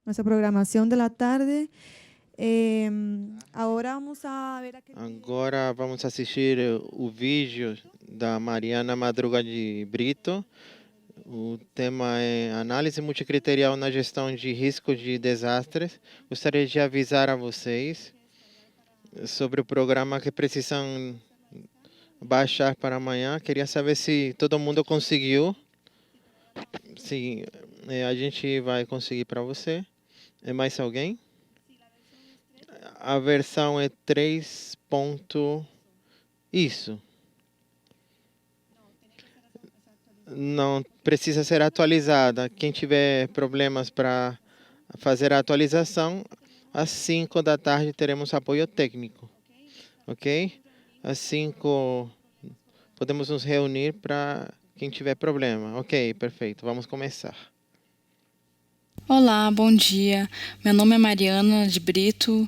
nuestra programación de la tarde. Ahora vamos a ver aquele Agora vamos assistir o vídeo da Mariana Madruga de Brito. O tema é análise multicriterial na gestão de risco de desastres. Gostaria de avisar a vocês sobre o programa que precisam baixar para amanhã. Queria saber se todo mundo conseguiu. Se a gente vai conseguir para você. É mais alguém? A versão é 3. Isso. Não precisa ser atualizada. Quem tiver problemas para fazer a atualização, às 5 da tarde teremos apoio técnico. Ok? Às 5 podemos nos reunir para quem tiver problema. Ok, perfeito. Vamos começar. Olá, bom dia. Meu nome é Mariana de Brito.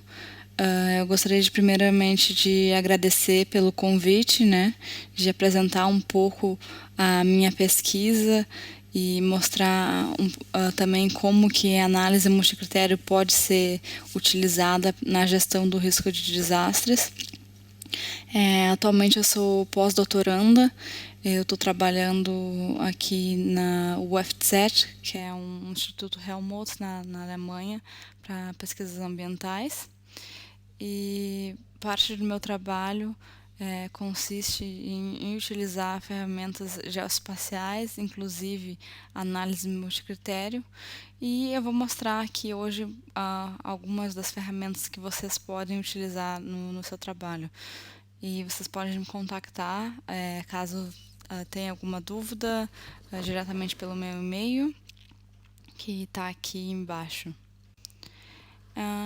Eu gostaria primeiramente de agradecer pelo convite, né, de apresentar um pouco a minha pesquisa e mostrar também como que a análise multicritério pode ser utilizada na gestão do risco de desastres. Atualmente eu sou pós-doutoranda. Eu estou trabalhando aqui na UFZ, que é um instituto Helmholtz na Alemanha, para pesquisas ambientais. E parte do meu trabalho consiste em utilizar ferramentas geoespaciais, inclusive análise multicritério. E eu vou mostrar aqui hoje algumas das ferramentas que vocês podem utilizar no seu trabalho. E vocês podem me contactar caso tenha alguma dúvida diretamente pelo meu e-mail, que está aqui embaixo.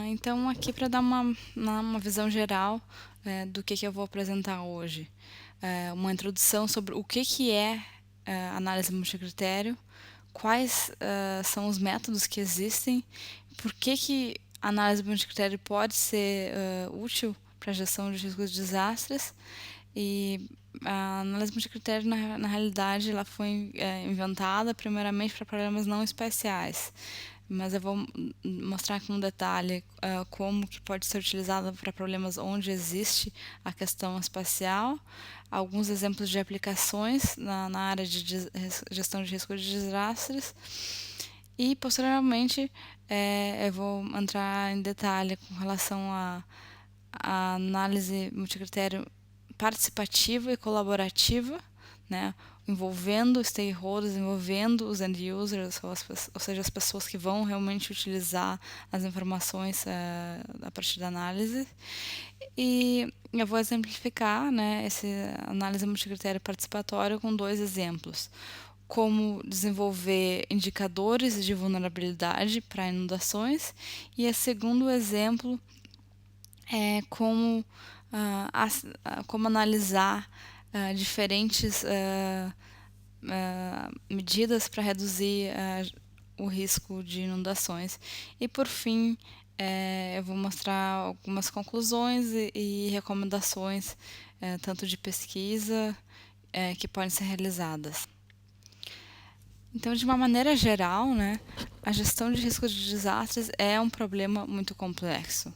Então, aqui para dar uma visão geral do que eu vou apresentar hoje. Uma introdução sobre o que é análise multicritério, quais são os métodos que existem, por que a análise multicritério pode ser útil para a gestão de riscos de desastres. E a análise multicritério, na realidade, ela foi inventada primeiramente para problemas não espaciais. Mas eu vou mostrar com detalhe como que pode ser utilizada para problemas onde existe a questão espacial, alguns exemplos de aplicações na área de gestão de risco de desastres e, posteriormente, eu vou entrar em detalhe com relação à análise multicritério participativa e colaborativa, né, envolvendo stakeholders, envolvendo os end users, ou seja, as pessoas que vão realmente utilizar as informações a partir da análise. E eu vou exemplificar, né, essa análise multicritério participatória com 2 exemplos. Como desenvolver indicadores de vulnerabilidade para inundações, e o segundo exemplo é como analisar diferentes medidas para reduzir o risco de inundações. E, por fim, eu vou mostrar algumas conclusões e recomendações, tanto de pesquisa, que podem ser realizadas. Então, de uma maneira geral, né, a gestão de riscos de desastres é um problema muito complexo.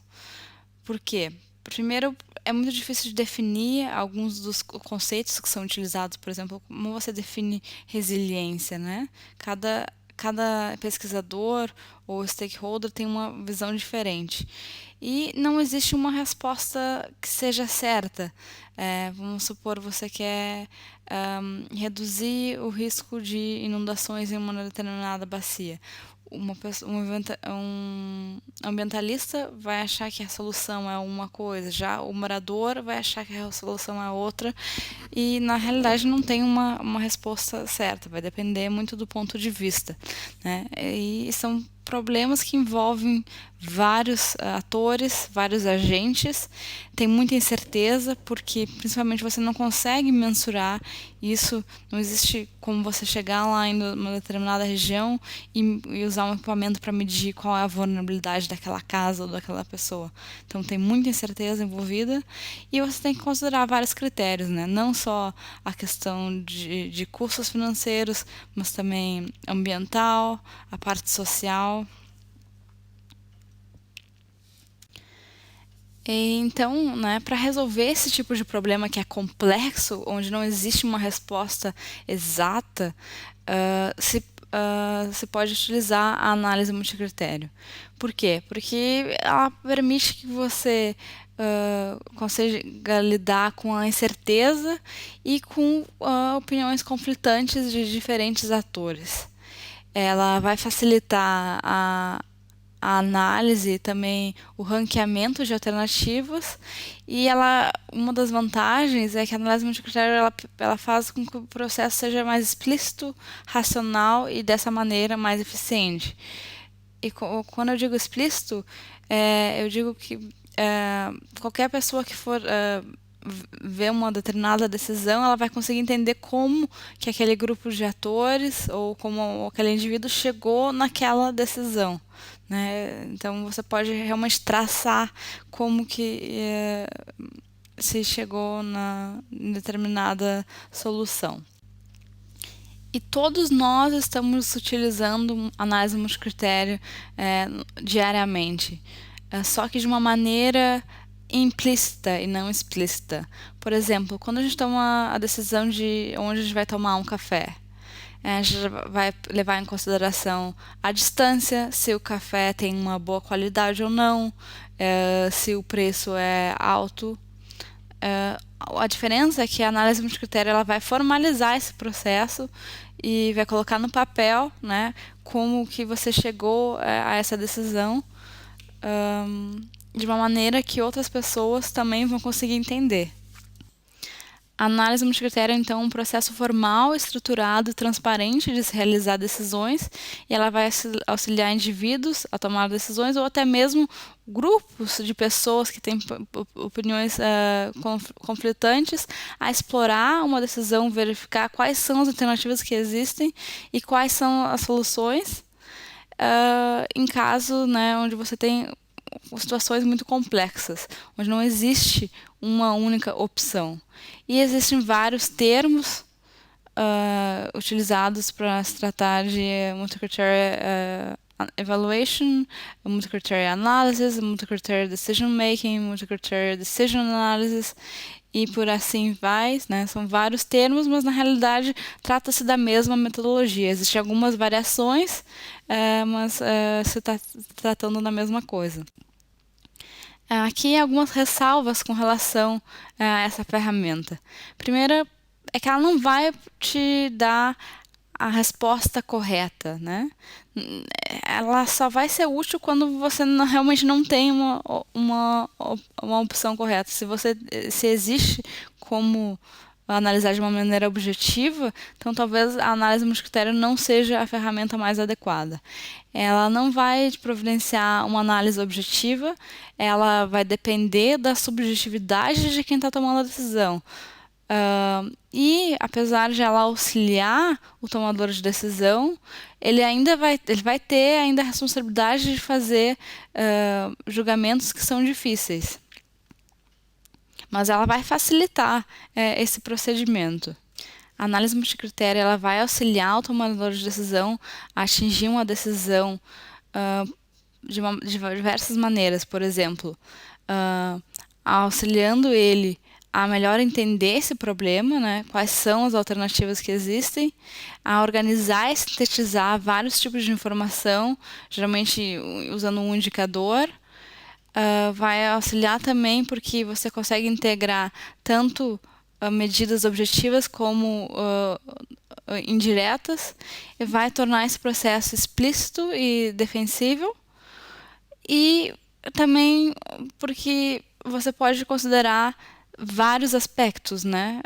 Por quê? Primeiro, é muito difícil de definir alguns dos conceitos que são utilizados, por exemplo, como você define resiliência, né? Cada pesquisador ou stakeholder tem uma visão diferente. E não existe uma resposta que seja certa. Vamos supor, você quer reduzir o risco de inundações em uma determinada bacia. Um ambientalista vai achar que a solução é uma coisa, já o morador vai achar que a solução é outra, e na realidade não tem uma resposta certa, vai depender muito do ponto de vista, né? E são problemas que envolvem vários atores, vários agentes, tem muita incerteza, porque principalmente você não consegue mensurar isso, não existe como você chegar lá em uma determinada região e usar um equipamento para medir qual é a vulnerabilidade daquela casa ou daquela pessoa. Então tem muita incerteza envolvida e você tem que considerar vários critérios, né? Não só a questão de custos financeiros, mas também ambiental, a parte social. Então, né, para resolver esse tipo de problema que é complexo, onde não existe uma resposta exata, se pode utilizar a análise multicritério. Por quê? Porque ela permite que você consiga lidar com a incerteza e com opiniões conflitantes de diferentes atores. Ela vai facilitar a análise e também o ranqueamento de alternativas, e uma das vantagens é que a análise multicritério ela faz com que o processo seja mais explícito, racional e dessa maneira mais eficiente. E quando eu digo explícito, eu digo que qualquer pessoa que for ver uma determinada decisão, ela vai conseguir entender como que aquele grupo de atores ou como aquele indivíduo chegou naquela decisão, né? Então você pode realmente traçar como que se chegou em determinada solução. E todos nós estamos utilizando análise multicritério diariamente, só que de uma maneira implícita e não explícita. Por exemplo, quando a gente toma a decisão de onde a gente vai tomar um café, a gente vai levar em consideração a distância, se o café tem uma boa qualidade ou não, se o preço é alto. A diferença é que a análise multicritério ela vai formalizar esse processo e vai colocar no papel, né, como que você chegou a essa decisão, de uma maneira que outras pessoas também vão conseguir entender. A análise multicritério é, então, um processo formal, estruturado e transparente de se realizar decisões, e ela vai auxiliar indivíduos a tomar decisões ou até mesmo grupos de pessoas que têm opiniões conflitantes a explorar uma decisão, verificar quais são as alternativas que existem e quais são as soluções, em caso, né, onde você tem situações muito complexas, onde não existe uma única opção. E existem vários termos utilizados para se tratar de multicriterial evaluation, multicriterial analysis, multicriterial decision making, multicriterial decision analysis e por assim vai, né? São vários termos, mas na realidade trata-se da mesma metodologia. Existem algumas variações, mas se está tratando da mesma coisa. Aqui algumas ressalvas com relação a essa ferramenta. Primeira é que ela não vai te dar a resposta correta, né? Ela só vai ser útil quando você realmente não tem uma opção correta. Se existe como analisar de uma maneira objetiva, então talvez a análise multicritério não seja a ferramenta mais adequada. Ela não vai te providenciar uma análise objetiva, ela vai depender da subjetividade de quem está tomando a decisão. E apesar de ela auxiliar o tomador de decisão, ele vai ter ainda a responsabilidade de fazer julgamentos que são difíceis. Mas ela vai facilitar esse procedimento. A análise multicritério ela vai auxiliar o tomador de decisão a atingir uma decisão de diversas maneiras. Por exemplo, auxiliando ele a melhor entender esse problema, né, quais são as alternativas que existem, a organizar e sintetizar vários tipos de informação, geralmente usando um indicador. Vai auxiliar também porque você consegue integrar tanto medidas objetivas como indiretas, e vai tornar esse processo explícito e defensível, e também porque você pode considerar vários aspectos, né?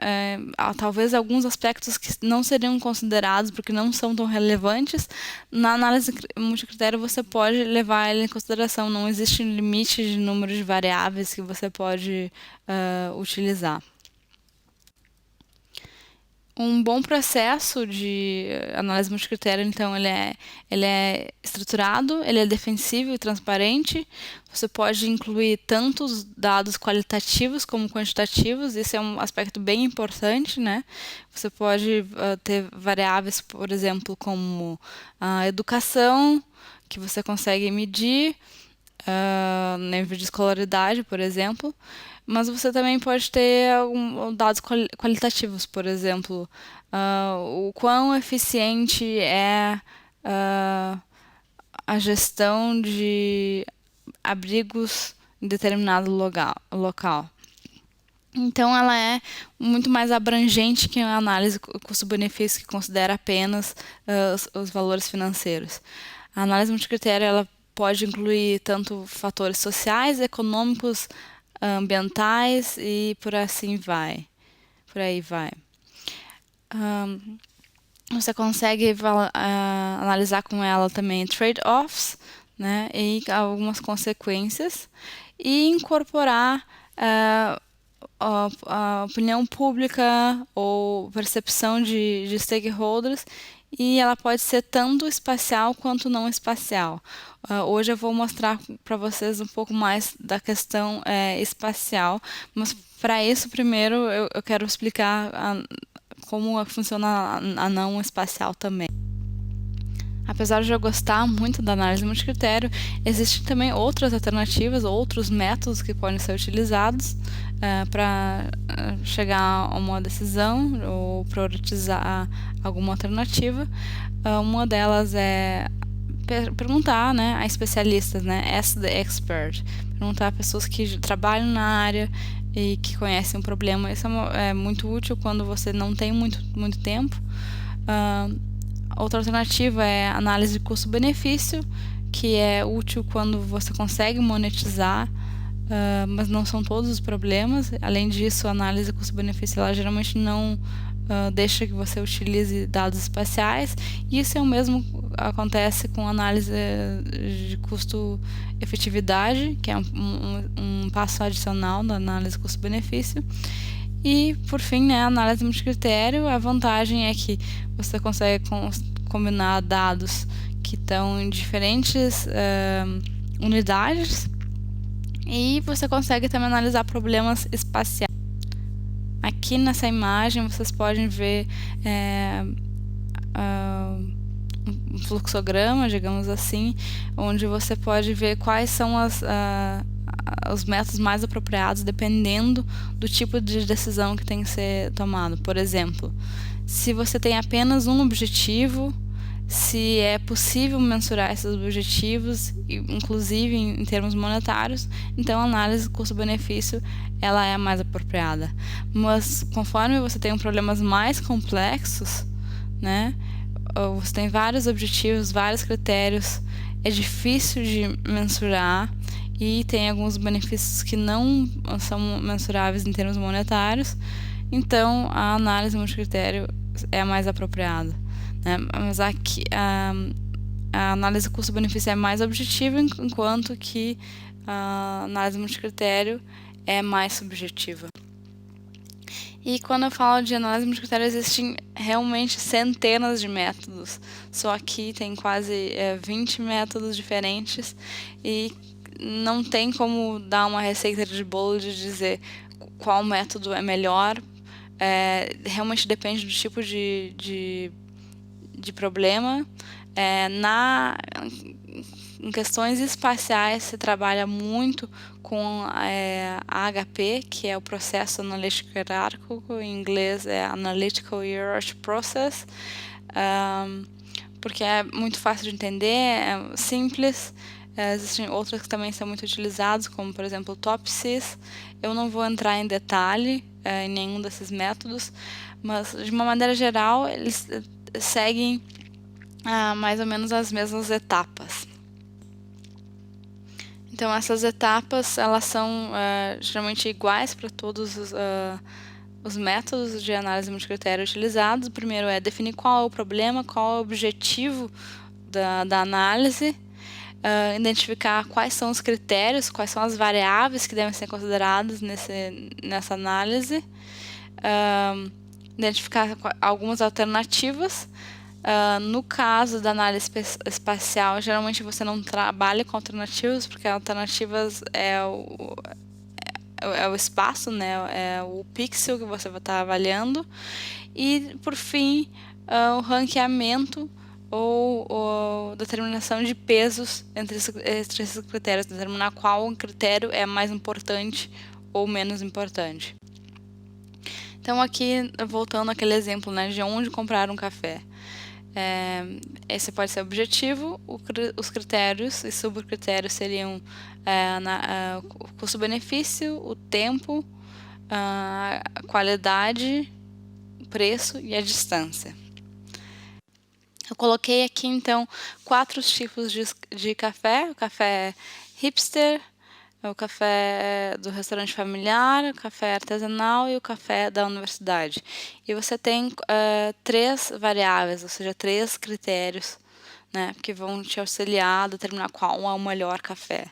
Talvez alguns aspectos que não seriam considerados porque não são tão relevantes, na análise multicritério você pode levar ele em consideração. Não existe um limite de número de variáveis que você pode utilizar. Um bom processo de análise multicritério, então, ele é estruturado, ele é defensivo e transparente. Você pode incluir tanto os dados qualitativos como quantitativos, isso é um aspecto bem importante, né? Você pode ter variáveis, por exemplo, como a educação, que você consegue medir, nível de escolaridade, por exemplo, mas você também pode ter dados qualitativos, por exemplo, o quão eficiente é a gestão de abrigos em determinado local. Então, ela é muito mais abrangente que a análise custo-benefício, que considera apenas os valores financeiros. A análise multicritério ela pode incluir tanto fatores sociais, econômicos, ambientais e por aí vai. Você consegue analisar com ela também trade-offs, né, e algumas consequências, e incorporar a opinião pública ou percepção de stakeholders, e ela pode ser tanto espacial quanto não espacial. Hoje eu vou mostrar para vocês um pouco mais da questão espacial, mas para isso primeiro eu quero explicar como funciona a não espacial também. Apesar de eu gostar muito da análise multicritério, existem também outras alternativas, outros métodos que podem ser utilizados para chegar a uma decisão ou priorizar alguma alternativa. Uma delas é perguntar, né, a especialistas, né, ask the expert, perguntar a pessoas que trabalham na área e que conhecem o problema. Isso é muito útil quando você não tem muito tempo. Outra alternativa é análise de custo-benefício, que é útil quando você consegue monetizar, mas não são todos os problemas. Além disso, a análise de custo-benefício ela geralmente não deixa que você utilize dados espaciais, e isso é o mesmo acontece com a análise de custo-efetividade, que é um passo adicional da análise de custo-benefício. E, por fim, né, a análise multicritério, a vantagem é que você consegue combinar dados que estão em diferentes unidades, e você consegue também analisar problemas espaciais. Aqui nessa imagem vocês podem ver um fluxograma, digamos assim, onde você pode ver quais são os métodos mais apropriados dependendo do tipo de decisão que tem que ser tomado. Por exemplo, se você tem apenas um objetivo, se é possível mensurar esses objetivos, inclusive em termos monetários, então a análise custo-benefício ela é a mais apropriada. Mas conforme você tem problemas mais complexos, né, você tem vários objetivos, vários critérios, é difícil de mensurar e tem alguns benefícios que não são mensuráveis em termos monetários, então a análise multicritério é a mais apropriada. Mas aqui a análise custo-benefício é mais objetiva, enquanto que a análise multicritério é mais subjetiva. E quando eu falo de análise multicritério, existem realmente centenas de métodos. Só aqui tem quase 20 métodos diferentes, e não tem como dar uma receita de bolo de dizer qual método é melhor. Realmente depende do tipo de problema. Em questões espaciais se trabalha muito com a AHP, que é o processo analítico hierárquico, em inglês é Analytical Hierarchy Process, porque é muito fácil de entender, é simples. Existem outras que também são muito utilizadas, como por exemplo o TOPSys. Eu não vou entrar em detalhe em nenhum desses métodos, mas de uma maneira geral eles seguem mais ou menos as mesmas etapas. Então essas etapas elas são geralmente iguais para todos os métodos de análise multicritério utilizados. O primeiro é definir qual é o problema, qual é o objetivo da análise, identificar quais são os critérios, quais são as variáveis que devem ser consideradas nessa análise, identificar algumas alternativas. No caso da análise espacial, geralmente você não trabalha com alternativas, porque alternativas é o espaço, né? É o pixel que você vai estar avaliando. E, por fim, o ranqueamento ou determinação de pesos entre esses critérios, determinar qual critério é mais importante ou menos importante. Então aqui, voltando àquele exemplo, né, de onde comprar um café. Esse pode ser o objetivo, os critérios e subcritérios seriam o custo-benefício, o tempo, a qualidade, o preço e a distância. Eu coloquei aqui, então, 4 tipos de café. O café hipster, o café do restaurante familiar, o café artesanal e o café da universidade. E você tem 3 variáveis, ou seja, 3 critérios, né, que vão te auxiliar a determinar qual é o melhor café.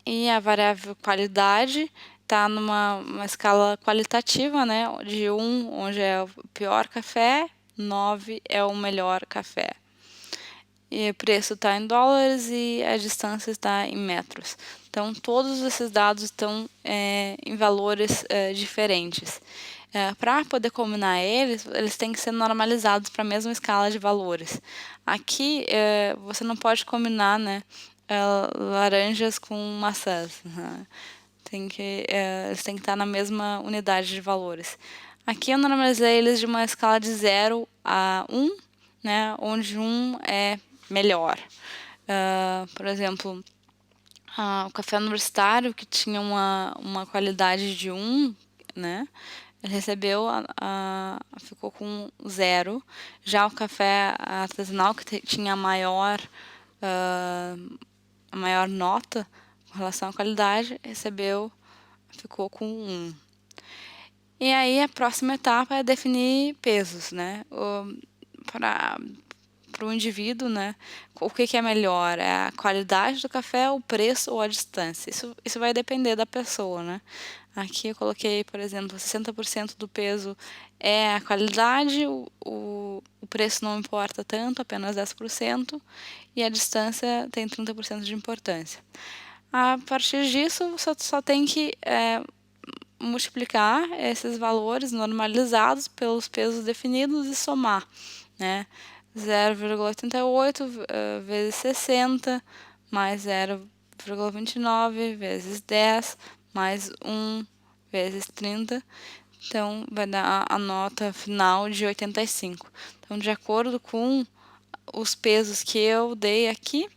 E a variável qualidade está numa escala qualitativa, né, de 1, onde é o pior café, 9 é o melhor café. E o preço está em dólares e a distância está em metros. Então, todos esses dados estão em valores diferentes. Para poder combinar eles têm que ser normalizados para a mesma escala de valores. Aqui, você não pode combinar, né, laranjas com maçãs. Né? Eles têm que estar na mesma unidade de valores. Aqui eu normalizei eles de uma escala de 0 a 1, né, onde 1 é melhor. Por exemplo, o café universitário, que tinha uma qualidade de 1, né, ele recebeu, ficou com 0. Já o café artesanal, que tinha a maior nota com relação à qualidade, ficou com 1. E aí a próxima etapa é definir pesos, né? Para o indivíduo, né? O que é melhor? É a qualidade do café, o preço ou a distância? Isso vai depender da pessoa, né? Aqui eu coloquei, por exemplo, 60% do peso é a qualidade, o preço não importa tanto, apenas 10%, e a distância tem 30% de importância. A partir disso, você só tem que multiplicar esses valores normalizados pelos pesos definidos e somar, né? 0,88 vezes 60 mais 0,29 vezes 10 mais 1 vezes 30. Então, vai dar a nota final de 85. Então, de acordo com os pesos que eu dei aqui,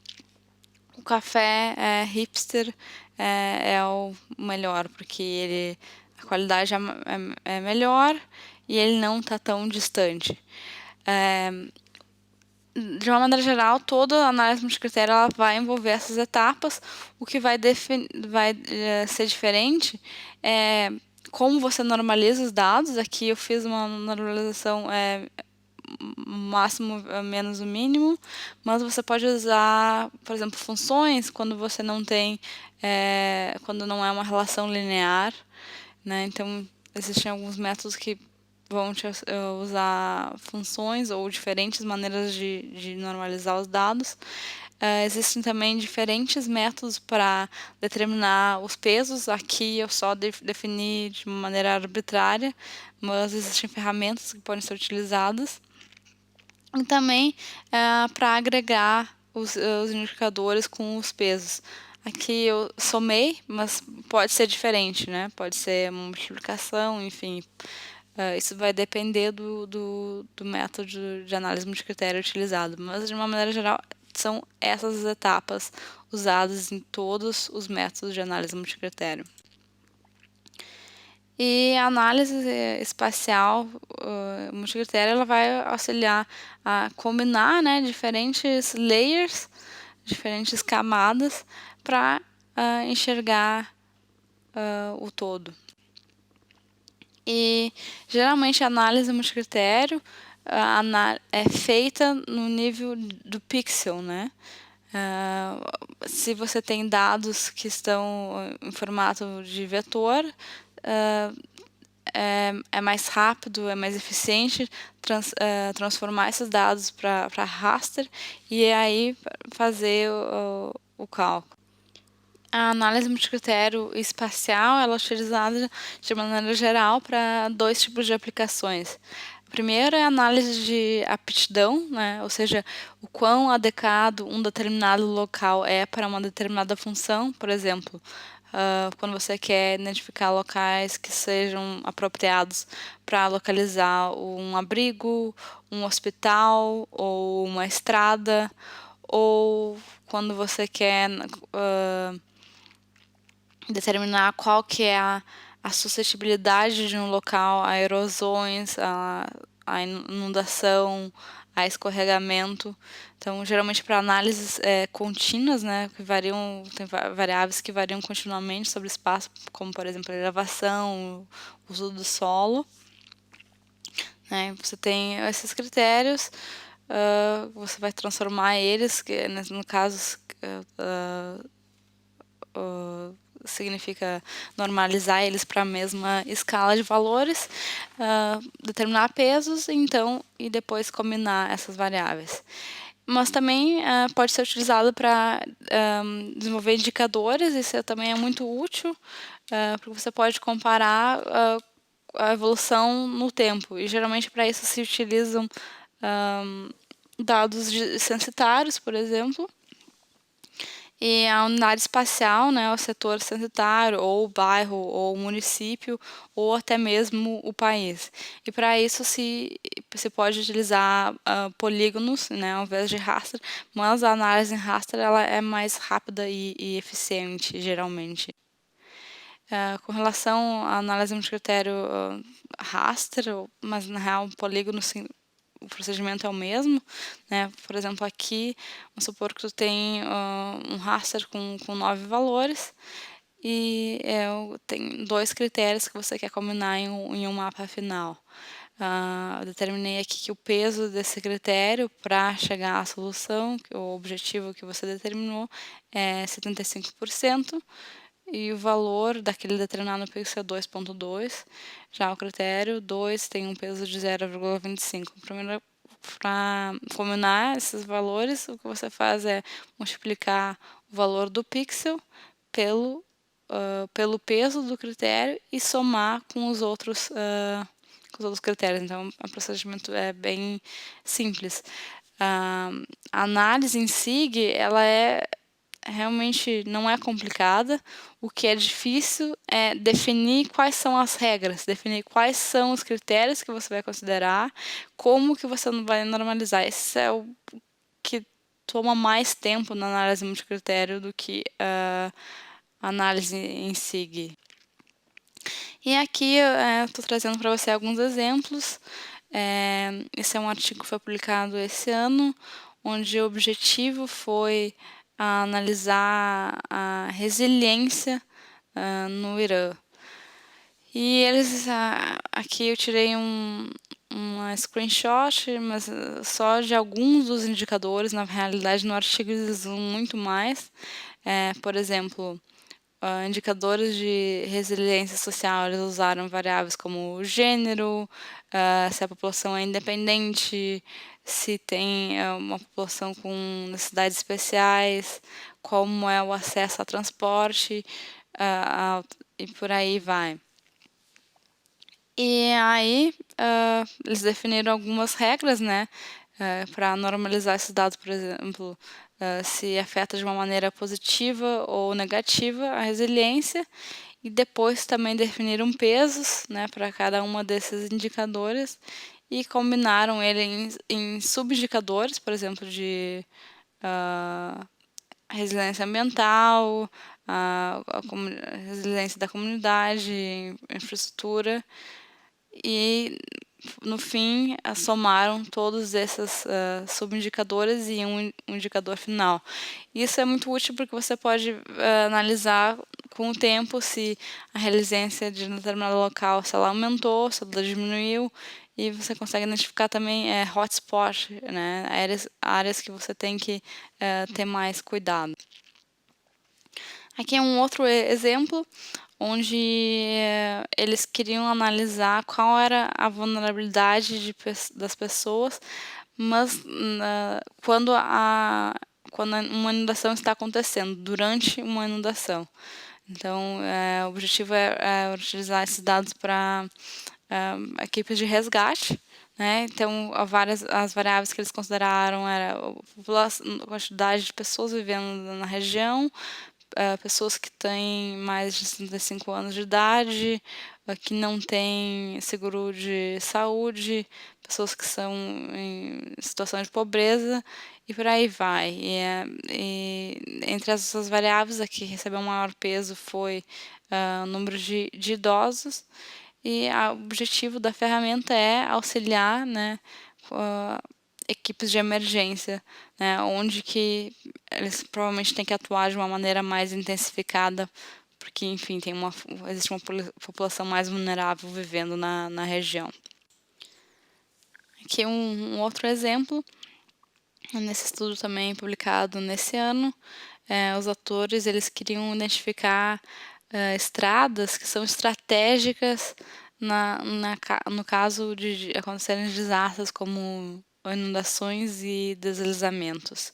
o café hipster é o melhor, porque a qualidade é melhor e ele não está tão distante. De uma maneira geral, toda a análise multicritério ela vai envolver essas etapas. O que vai ser diferente é como você normaliza os dados. Aqui eu fiz uma normalização máximo menos o mínimo, mas você pode usar, por exemplo, funções quando você não tem, quando não é uma relação linear, né? Então, existem alguns métodos que vão usar funções ou diferentes maneiras de normalizar os dados. Existem também diferentes métodos para determinar os pesos. Aqui eu só defini de uma maneira arbitrária, mas existem ferramentas que podem ser utilizadas. E também para agregar os indicadores com os pesos. Aqui eu somei, mas pode ser diferente, né? Pode ser uma multiplicação, enfim. Isso vai depender do método de análise multicritério utilizado. Mas, de uma maneira geral, são essas as etapas usadas em todos os métodos de análise multicritério. E a análise espacial multicritério ela vai auxiliar a combinar, né, diferentes layers, diferentes camadas para enxergar o todo. E geralmente a análise multicritério é feita no nível do pixel, né? Se você tem dados que estão em formato de vetor, é mais rápido, é mais eficiente transformar esses dados para raster e aí fazer o cálculo. A análise multicritério espacial ela é utilizada de maneira geral para 2 tipos de aplicações. O primeiro é a análise de aptidão, né? Ou seja, o quão adequado um determinado local é para uma determinada função. Por exemplo, quando você quer identificar locais que sejam apropriados para localizar um abrigo, um hospital ou uma estrada, ou quando você quer determinar qual que é a suscetibilidade de um local a erosões, a inundação, a escorregamento. Então, geralmente para análises contínuas, né, que variam, tem variáveis que variam continuamente sobre o espaço, como por exemplo a elevação, o uso do solo, né, você tem esses critérios, você vai transformar eles, que no caso significa normalizar eles para a mesma escala de valores, determinar pesos, então, e depois combinar essas variáveis. Mas também pode ser utilizado para desenvolver indicadores, isso também é muito útil, porque você pode comparar a evolução no tempo, e geralmente para isso se utilizam dados censitários, por exemplo, e a unidade espacial, né, o setor censitário, ou o bairro, ou o município, ou até mesmo o país. E para isso se pode utilizar polígonos, né, ao invés de raster, mas a análise em raster ela é mais rápida e eficiente, geralmente. Com relação à análise de critério raster, mas na real o polígono o procedimento é o mesmo, né? Por exemplo, aqui, vamos supor que tu tem um raster com 9 valores e tem 2 critérios que você quer combinar em um mapa final. Eu determinei aqui que o peso desse critério para chegar à solução, o objetivo que você determinou é 75%, e o valor daquele determinado pixel é 2.2. Já o critério 2 tem um peso de 0,25. Para combinar esses valores, o que você faz é multiplicar o valor do pixel pelo peso do critério e somar com os outros critérios. Então, o procedimento é bem simples. A análise em SIG, ela realmente não é complicada. O que é difícil é definir quais são as regras, definir quais são os critérios que você vai considerar, como que você não vai normalizar. Esse é o que toma mais tempo na análise multicritério do que a análise em SIG. E aqui eu estou trazendo para você alguns exemplos. Esse é um artigo que foi publicado esse ano, onde o objetivo foi analisar a resiliência no Irã. E eles, aqui eu tirei uma screenshot, mas só de alguns dos indicadores. Na realidade, no artigo eles usam muito mais. Por exemplo, indicadores de resiliência social, eles usaram variáveis como o gênero, se a população é independente, se tem uma população com necessidades especiais, como é o acesso a transporte, e por aí vai. E aí eles definiram algumas regras, né, para normalizar esses dados, por exemplo, se afeta de uma maneira positiva ou negativa a resiliência, e depois também definiram pesos, né, para cada uma desses indicadores e combinaram ele em subindicadores, por exemplo, de resiliência ambiental, a resiliência da comunidade, infraestrutura, e no fim somaram todos esses subindicadores em um indicador final. Isso é muito útil porque você pode analisar com o tempo se a resiliência de um determinado local, se ela aumentou, se ela diminuiu, e você consegue identificar também hotspot, né, áreas que você tem que ter mais cuidado. Aqui é um outro exemplo onde eles queriam analisar qual era a vulnerabilidade das pessoas, mas quando uma inundação está acontecendo, durante uma inundação. Então, o objetivo é utilizar esses dados para equipes de resgate, né? Então, as variáveis que eles consideraram era a quantidade de pessoas vivendo na região, pessoas que têm mais de 65 anos de idade, que não têm seguro de saúde, pessoas que são em situação de pobreza e por aí vai. E entre essas variáveis, a que recebeu maior peso foi o número de idosos, e o objetivo da ferramenta é auxiliar, né, equipes de emergência, né, onde que eles provavelmente têm que atuar de uma maneira mais intensificada, porque, enfim, existe uma população mais vulnerável vivendo na região. Aqui um outro exemplo, nesse estudo também publicado nesse ano, os autores eles queriam identificar estradas que são estratégicas no caso de acontecerem desastres como inundações e deslizamentos.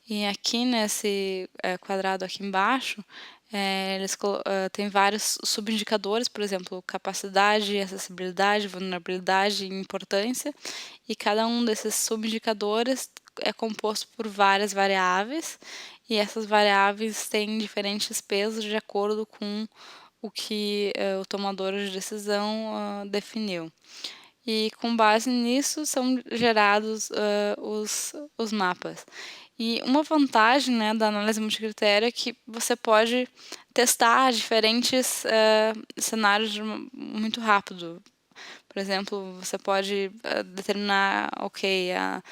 E aqui nesse quadrado aqui embaixo, eles têm vários subindicadores, por exemplo, capacidade, acessibilidade, vulnerabilidade e importância, e cada um desses subindicadores é composto por várias variáveis, e essas variáveis têm diferentes pesos de acordo com o que o tomador de decisão definiu. E com base nisso são gerados os mapas. E uma vantagem, né, da análise multicritério é que você pode testar diferentes cenários muito rápido. Por exemplo, você pode determinar, que a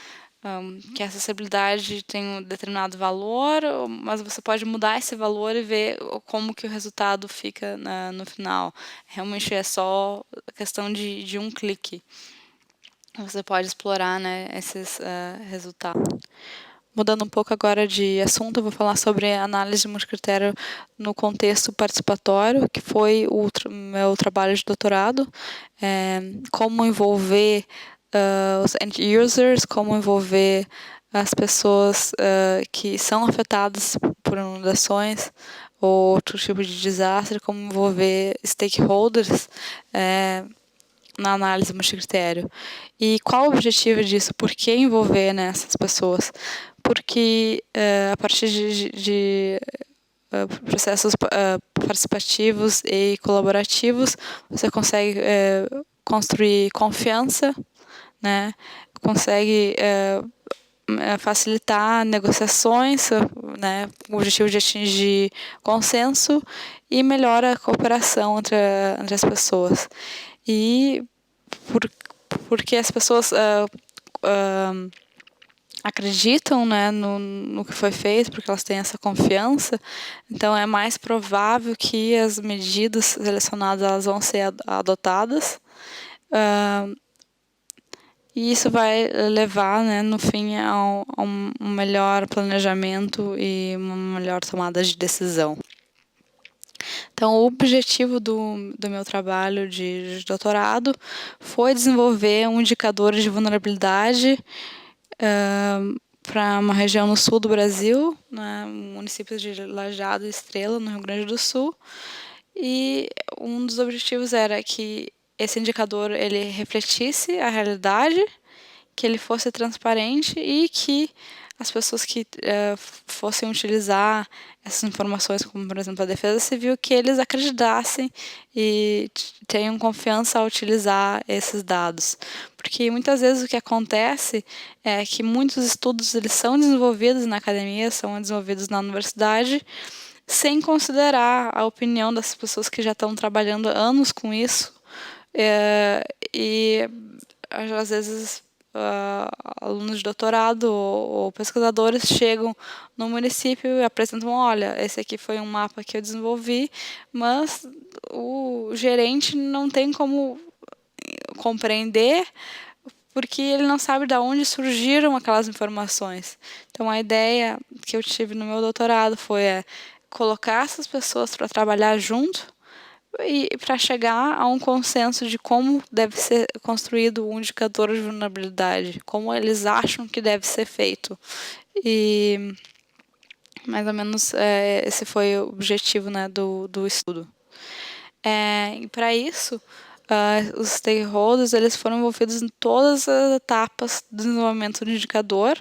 acessibilidade tem um determinado valor, mas você pode mudar esse valor e ver como que o resultado fica no final. Realmente é só questão de um clique. Você pode explorar, né, esses resultados. Mudando um pouco agora de assunto, eu vou falar sobre análise de multicritério no contexto participatório, que foi o meu trabalho de doutorado, como envolver os end users, como envolver as pessoas que são afetadas por inundações ou outro tipo de desastre, como envolver stakeholders na análise multicritério. E qual o objetivo disso? Por que envolver, né, essas pessoas? Porque a partir de processos participativos e colaborativos, você consegue construir confiança, né? Consegue facilitar negociações, né? Com o objetivo de atingir consenso e melhora a cooperação entre as pessoas. E porque as pessoas acreditam, né, no que foi feito, porque elas têm essa confiança, então é mais provável que as medidas selecionadas elas vão ser adotadas, e isso vai levar, né, no fim, a um melhor planejamento e uma melhor tomada de decisão. Então, o objetivo do meu trabalho de doutorado foi desenvolver um indicador de vulnerabilidade para uma região no sul do Brasil, né, municípios de Lajeado e Estrela, no Rio Grande do Sul. E um dos objetivos era que esse indicador ele refletisse a realidade, que ele fosse transparente e que as pessoas que fossem utilizar essas informações, como por exemplo a Defesa Civil, que eles acreditassem e tenham confiança ao utilizar esses dados. Porque muitas vezes o que acontece é que muitos estudos eles são desenvolvidos na academia, são desenvolvidos na universidade, sem considerar a opinião das pessoas que já estão trabalhando há anos com isso. E às vezes alunos de doutorado ou pesquisadores chegam no município e apresentam, olha, esse aqui foi um mapa que eu desenvolvi, mas o gerente não tem como compreender porque ele não sabe de onde surgiram aquelas informações. Então a ideia que eu tive no meu doutorado foi colocar essas pessoas para trabalhar junto e para chegar a um consenso de como deve ser construído um indicador de vulnerabilidade, como eles acham que deve ser feito. E mais ou menos esse foi o objetivo, né, do estudo. E para isso, os stakeholders eles foram envolvidos em todas as etapas do desenvolvimento do indicador,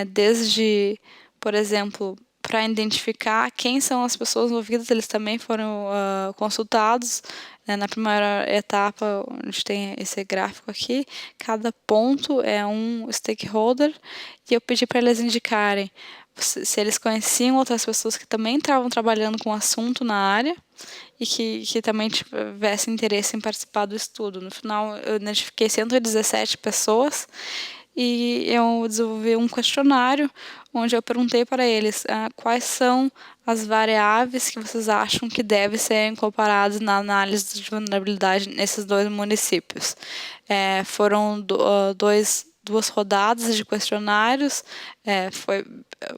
desde, por exemplo, para identificar quem são as pessoas envolvidas, eles também foram consultados. Na primeira etapa, a gente tem esse gráfico aqui, cada ponto é um stakeholder, e eu pedi para eles indicarem se eles conheciam outras pessoas que também estavam trabalhando com o assunto na área e que também tivessem interesse em participar do estudo. No final, eu identifiquei 117 pessoas e eu desenvolvi um questionário onde eu perguntei para eles quais são as variáveis que vocês acham que devem ser incorporadas na análise de vulnerabilidade nesses 2 municípios. Foram duas rodadas de questionários, foi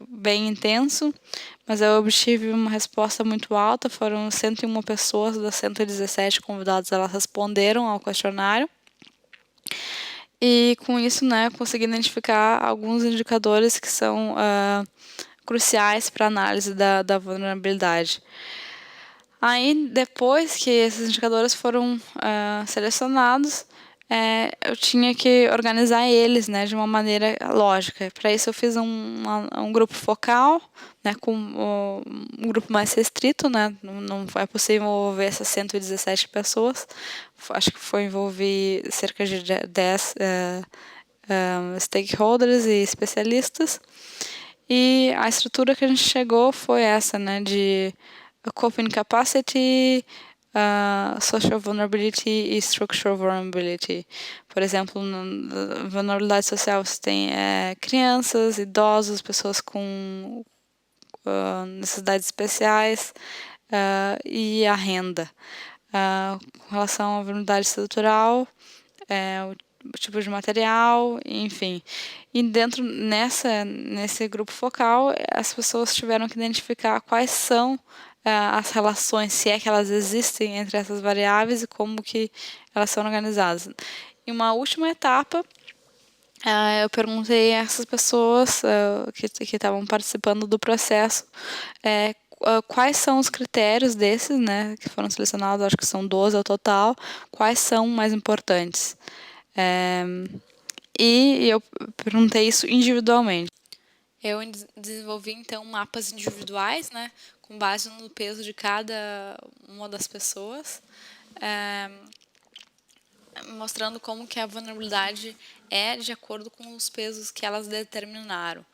bem intenso, mas eu obtive uma resposta muito alta. Foram 101 pessoas das 117 convidadas, elas responderam ao questionário. E com isso, consegui identificar alguns indicadores que são cruciais para a análise da vulnerabilidade. Aí, depois que esses indicadores foram selecionados, eu tinha que organizar eles, de uma maneira lógica. Para isso, eu fiz um grupo focal, com um grupo mais restrito, não é possível envolver essas 117 pessoas. Acho que foi envolver cerca de 10 stakeholders e especialistas. E a estrutura que a gente chegou foi essa, de coping capacity, social vulnerability e structural vulnerability. Por exemplo, na vulnerabilidade social você tem crianças, idosos, pessoas com necessidades especiais e a renda. Com relação à vulnerabilidade estrutural, o tipo de material, enfim. E dentro nesse grupo focal, as pessoas tiveram que identificar quais são as relações, se é que elas existem entre essas variáveis e como que elas são organizadas. Em uma última etapa, eu perguntei a essas pessoas que estavam participando do processo quais são os critérios desses, que foram selecionados, acho que são 12 ao total, quais são mais importantes. E eu perguntei isso individualmente. Eu desenvolvi, então, mapas individuais, com base no peso de cada uma das pessoas, mostrando como que a vulnerabilidade é de acordo com os pesos que elas determinaram.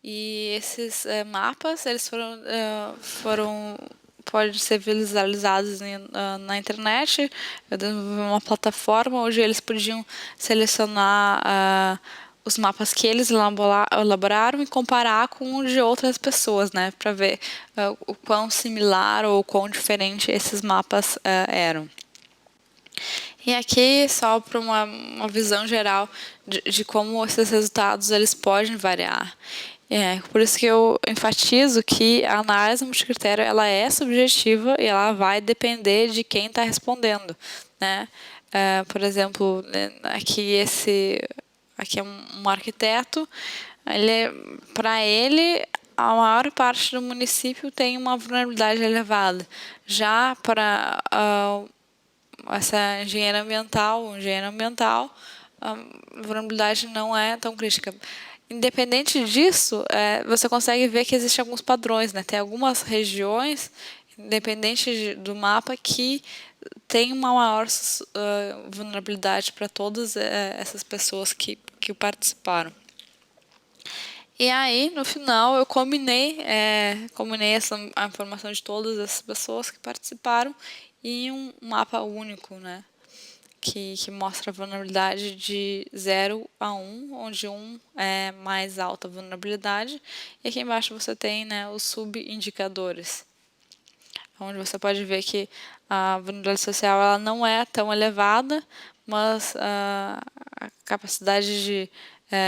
E esses mapas, eles podem ser visualizados na internet. Eu desenvolvi uma plataforma onde eles podiam selecionar os mapas que eles elaboraram e comparar com os de outras pessoas, para ver o quão similar ou quão diferente esses mapas eram. E aqui, só para uma visão geral de como esses resultados eles podem variar. Por isso que eu enfatizo que a análise multicritério ela é subjetiva e ela vai depender de quem está respondendo. Por exemplo, aqui é um arquiteto, para ele, a maior parte do município tem uma vulnerabilidade elevada. Já para essa engenheira ambiental, a vulnerabilidade não é tão crítica. Independente disso, você consegue ver que existem alguns padrões. Tem algumas regiões, independente do mapa, que tem uma maior vulnerabilidade para todas essas pessoas que participaram. E aí, no final, eu combinei a informação de todas essas pessoas que participaram em um mapa único, que mostra a vulnerabilidade de 0 a 1, onde 1 é mais alta vulnerabilidade. E aqui embaixo você tem os subindicadores, onde você pode ver que a vulnerabilidade social ela não é tão elevada, mas a capacidade de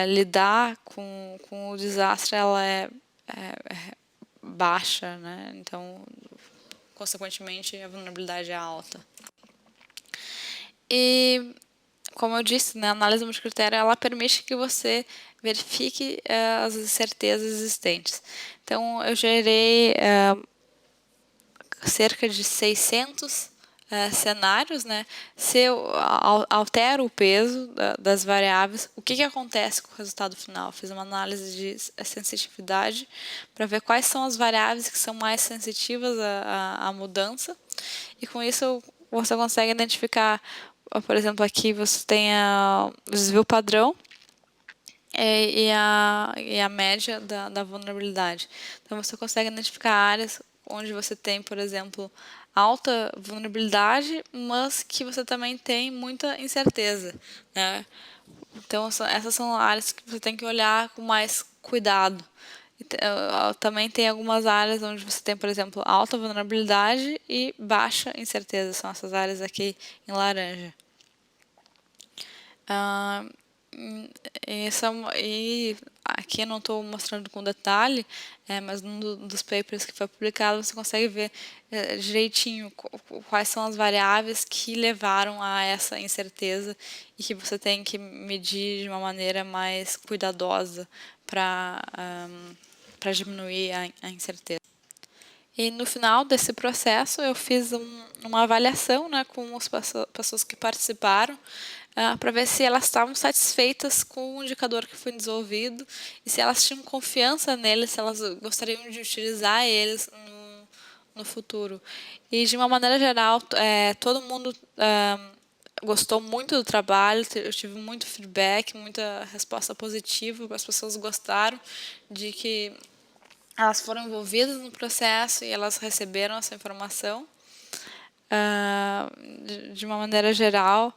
lidar com o desastre ela é baixa, então, consequentemente, a vulnerabilidade é alta. E, como eu disse, a análise multicritério ela permite que você verifique as incertezas existentes. Então, eu gerei cerca de 600 cenários, né? Se eu altero o peso das variáveis, o que acontece com o resultado final? Fiz uma análise de sensitividade para ver quais são as variáveis que são mais sensitivas à mudança, e com isso você consegue identificar, por exemplo, aqui você tem o desvio padrão e a média da vulnerabilidade. Então, você consegue identificar áreas onde você tem, por exemplo, alta vulnerabilidade, mas que você também tem muita incerteza, né? Então, essas são áreas que você tem que olhar com mais cuidado. Também tem algumas áreas onde você tem, por exemplo, alta vulnerabilidade e baixa incerteza. São essas áreas aqui em laranja. E aqui eu não estou mostrando com detalhe, mas num dos papers que foi publicado você consegue ver direitinho quais são as variáveis que levaram a essa incerteza e que você tem que medir de uma maneira mais cuidadosa para diminuir a incerteza. E no final desse processo eu fiz uma avaliação, né, com as pessoas que participaram, para ver se elas estavam satisfeitas com o indicador que foi desenvolvido e se elas tinham confiança nele, se elas gostariam de utilizar eles no futuro. E de uma maneira geral, todo mundo gostou muito do trabalho, eu tive muito feedback, muita resposta positiva, as pessoas gostaram de que elas foram envolvidas no processo e elas receberam essa informação. De uma maneira geral,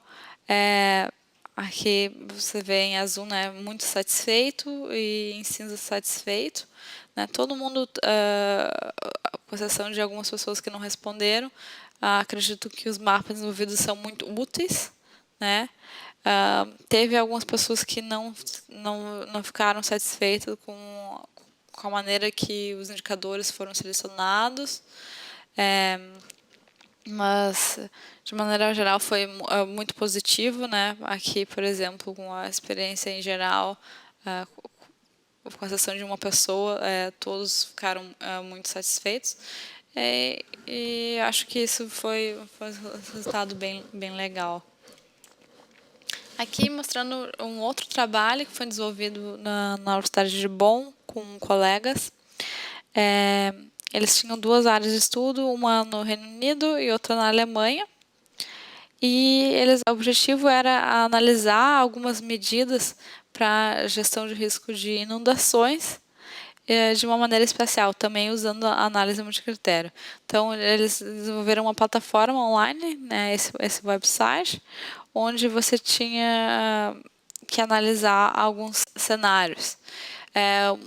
aqui você vê em azul, né, muito satisfeito, e em cinza satisfeito, né, todo mundo, com exceção de algumas pessoas que não responderam, acredito que os mapas envolvidos são muito úteis, né. Teve algumas pessoas que não ficaram satisfeitas com a maneira que os indicadores foram selecionados, mas de maneira geral foi muito positivo, né? Aqui, por exemplo, com a experiência em geral, com exceção de uma pessoa, todos ficaram muito satisfeitos, e acho que isso foi um resultado bem legal. Aqui mostrando um outro trabalho que foi desenvolvido na Universidade de Bonn com colegas. Eles tinham duas áreas de estudo, uma no Reino Unido e outra na Alemanha. E o objetivo era analisar algumas medidas para gestão de risco de inundações de uma maneira especial, também usando a análise multicritério. Então, eles desenvolveram uma plataforma online, né, esse website, onde você tinha que analisar alguns cenários.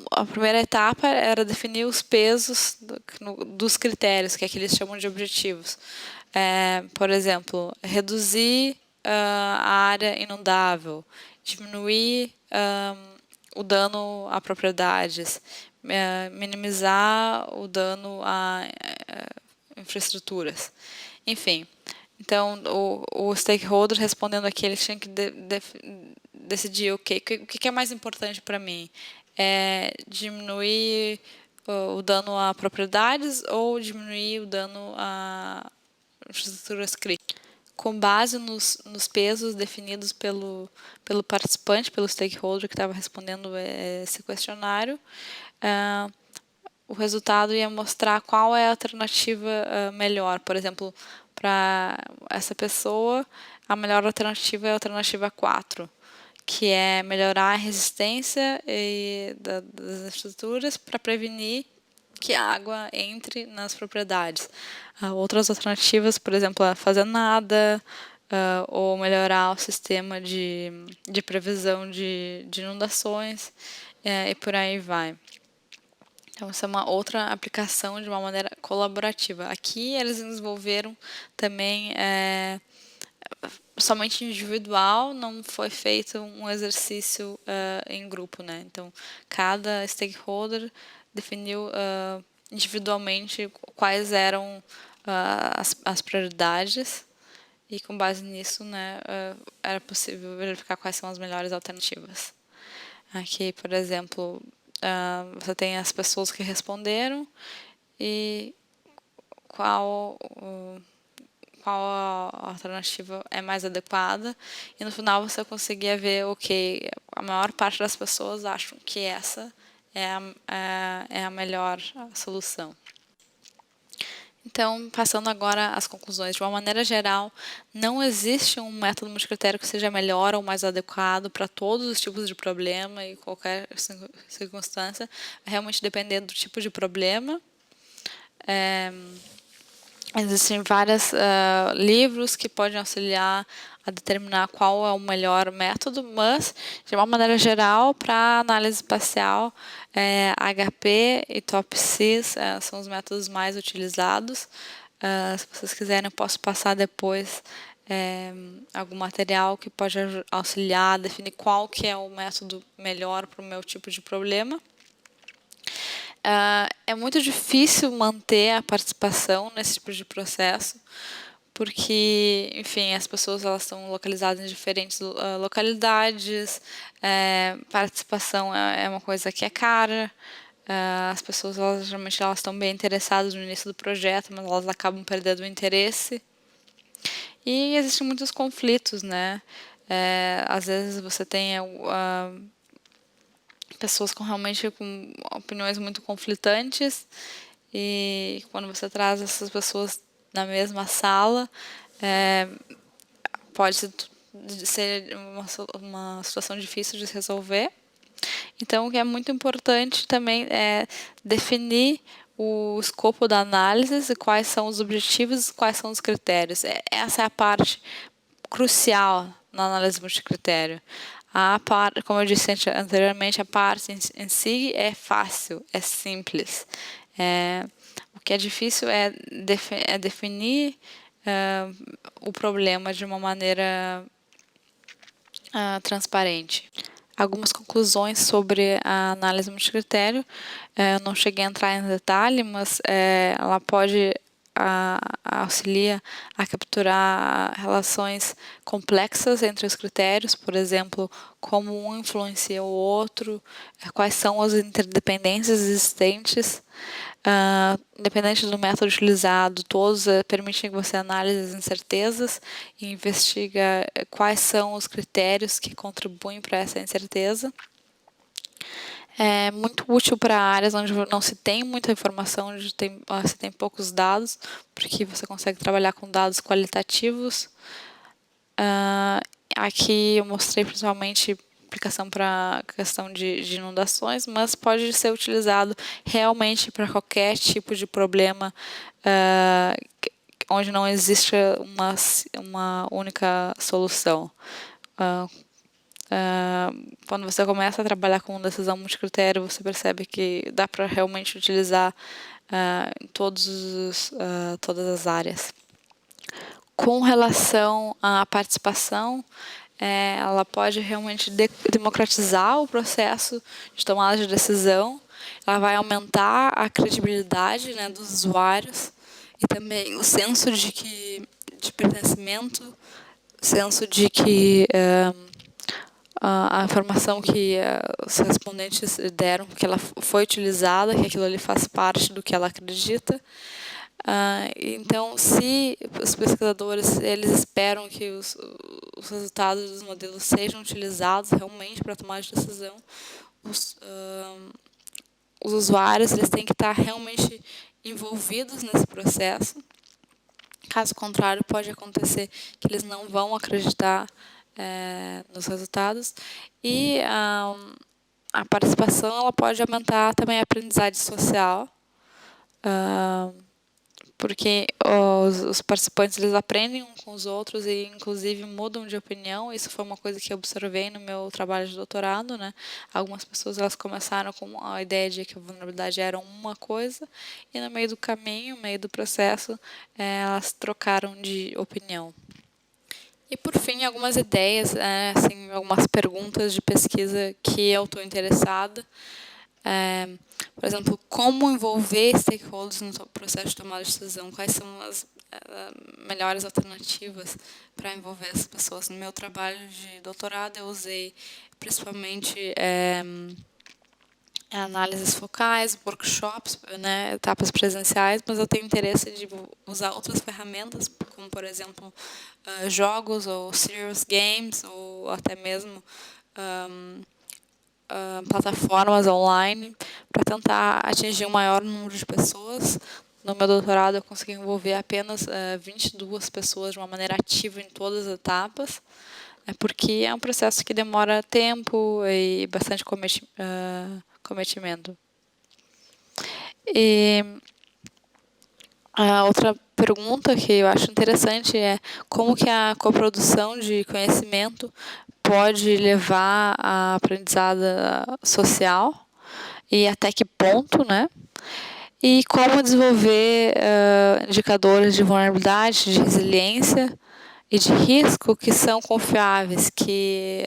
A primeira etapa era definir os pesos dos critérios, que é que eles chamam de objetivos. Por exemplo, reduzir a área inundável, diminuir o dano a propriedades, minimizar o dano a infraestruturas. Enfim, então o stakeholder respondendo aqui, ele tinha que decidir o que é mais importante para mim. Diminuir o dano a propriedades ou diminuir o dano a infraestruturas críticas. Com base nos pesos definidos pelo participante, pelo stakeholder que estava respondendo esse questionário, o resultado ia mostrar qual é a alternativa melhor. Por exemplo, para essa pessoa, a melhor alternativa é a alternativa 4, que é melhorar a resistência das estruturas para prevenir que a água entre nas propriedades. Outras alternativas, por exemplo, é fazer nada, ou melhorar o sistema de previsão de inundações, e por aí vai. Então, essa é uma outra aplicação de uma maneira colaborativa. Aqui eles desenvolveram também somente individual, não foi feito um exercício em grupo, né? Então, cada stakeholder definiu individualmente quais eram as prioridades, e com base nisso, né, era possível verificar quais são as melhores alternativas. Aqui, por exemplo, você tem as pessoas que responderam e qual a alternativa é mais adequada, e no final você conseguia ver, ok, a maior parte das pessoas acham que essa é a melhor solução. Então, passando agora às conclusões. De uma maneira geral, não existe um método multicritério que seja melhor ou mais adequado para todos os tipos de problema e qualquer circunstância. Vai realmente depender do tipo de problema. Existem vários livros que podem auxiliar a determinar qual é o melhor método, mas, de uma maneira geral, para análise espacial, HP e TOPSys são os métodos mais utilizados. Se vocês quiserem, eu posso passar depois algum material que pode auxiliar a definir qual que é o método melhor para o meu tipo de problema. É muito difícil manter a participação nesse tipo de processo, porque, enfim, as pessoas elas estão localizadas em diferentes localidades, participação é uma coisa que é cara, as pessoas geralmente elas estão bem interessadas no início do projeto, mas elas acabam perdendo o interesse. E existem muitos conflitos, né? Às vezes você tem pessoas realmente com opiniões muito conflitantes, e quando você traz essas pessoas na mesma sala, pode ser uma situação difícil de se resolver. Então, o que é muito importante também é definir o escopo da análise e quais são os objetivos e quais são os critérios. Essa é a parte crucial na análise multicritério. Como eu disse anteriormente, a parte em si é fácil, é simples. O que é difícil é definir o problema de uma maneira transparente. Algumas conclusões sobre a análise multicritério. Eu não cheguei a entrar em detalhe, mas ela pode auxilia a capturar relações complexas entre os critérios, por exemplo, como um influencia o outro, quais são as interdependências existentes. Independente do método utilizado, todos permitem que você analise as incertezas e investiga quais são os critérios que contribuem para essa incerteza. É muito útil para áreas onde não se tem muita informação, onde se tem poucos dados, porque você consegue trabalhar com dados qualitativos. Aqui eu mostrei principalmente aplicação para questão de inundações, mas pode ser utilizado realmente para qualquer tipo de problema onde não existe uma única solução. Quando você começa a trabalhar com decisão multicritério, você percebe que dá para realmente utilizar em todas as áreas. Com relação à participação, ela pode realmente democratizar o processo de tomada de decisão, ela vai aumentar a credibilidade, né, dos usuários e também o senso de pertencimento, o senso de que a informação que os respondentes deram, que ela foi utilizada, que aquilo ali faz parte do que ela acredita. Então, se os pesquisadores eles esperam que os resultados dos modelos sejam utilizados realmente para tomar de decisão, os usuários eles têm que estar realmente envolvidos nesse processo. Caso contrário, pode acontecer que eles não vão acreditar nos resultados, e a participação ela pode aumentar também a aprendizagem social, porque os participantes eles aprendem uns com os outros e inclusive mudam de opinião. Isso foi uma coisa que eu observei no meu trabalho de doutorado, né? Algumas pessoas elas começaram com a ideia de que a vulnerabilidade era uma coisa e no meio do caminho, no meio do processo, elas trocaram de opinião. E, por fim, algumas ideias, assim, algumas perguntas de pesquisa que eu estou interessada. Por exemplo, como envolver stakeholders no processo de tomada de decisão? Quais são as melhores alternativas para envolver as pessoas? No meu trabalho de doutorado, eu usei principalmente análises focais, workshops, né, etapas presenciais, mas eu tenho interesse de usar outras ferramentas, como, por exemplo, jogos ou serious games, ou até mesmo plataformas online, para tentar atingir um maior número de pessoas. No meu doutorado, eu consegui envolver apenas 22 pessoas de uma maneira ativa em todas as etapas, porque é um processo que demora tempo e bastante cometimento. E a outra pergunta que eu acho interessante é como que a coprodução de conhecimento pode levar à aprendizada social e até que ponto, né? E como desenvolver indicadores de vulnerabilidade, de resiliência e de risco que são confiáveis, que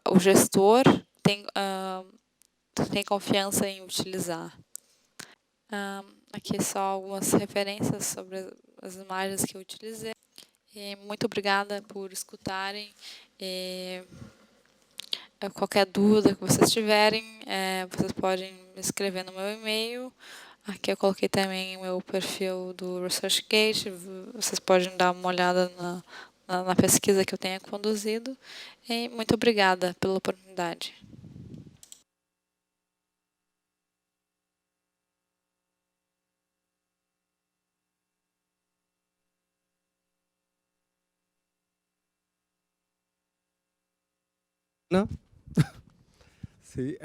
o gestor tem confiança em utilizar. Aqui só algumas referências sobre as imagens que eu utilizei. E muito obrigada por escutarem. Qualquer dúvida que vocês tiverem, vocês podem me escrever no meu e-mail. Aqui eu coloquei também o meu perfil do ResearchGate. Vocês podem dar uma olhada na pesquisa que eu tenha conduzido. E muito obrigada pela oportunidade. ¿No? Sí.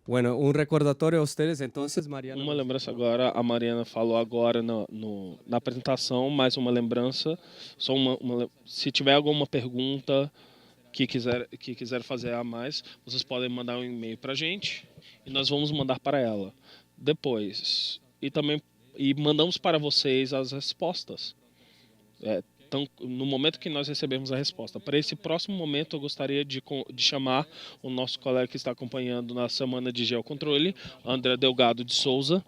Bueno, un recordatorio a ustedes, entonces, Mariana. Uma lembrança agora, a Mariana falou agora na apresentação, mais uma lembrança. Só se tiver alguma pergunta que quiser fazer a mais, vocês podem mandar um e-mail para a gente e nós vamos mandar para ela depois. E mandamos para vocês as respostas. Então, no momento que nós recebemos a resposta. Para esse próximo momento, eu gostaria de chamar o nosso colega que está acompanhando na Semana de Geocontrole, André Delgado de Souza.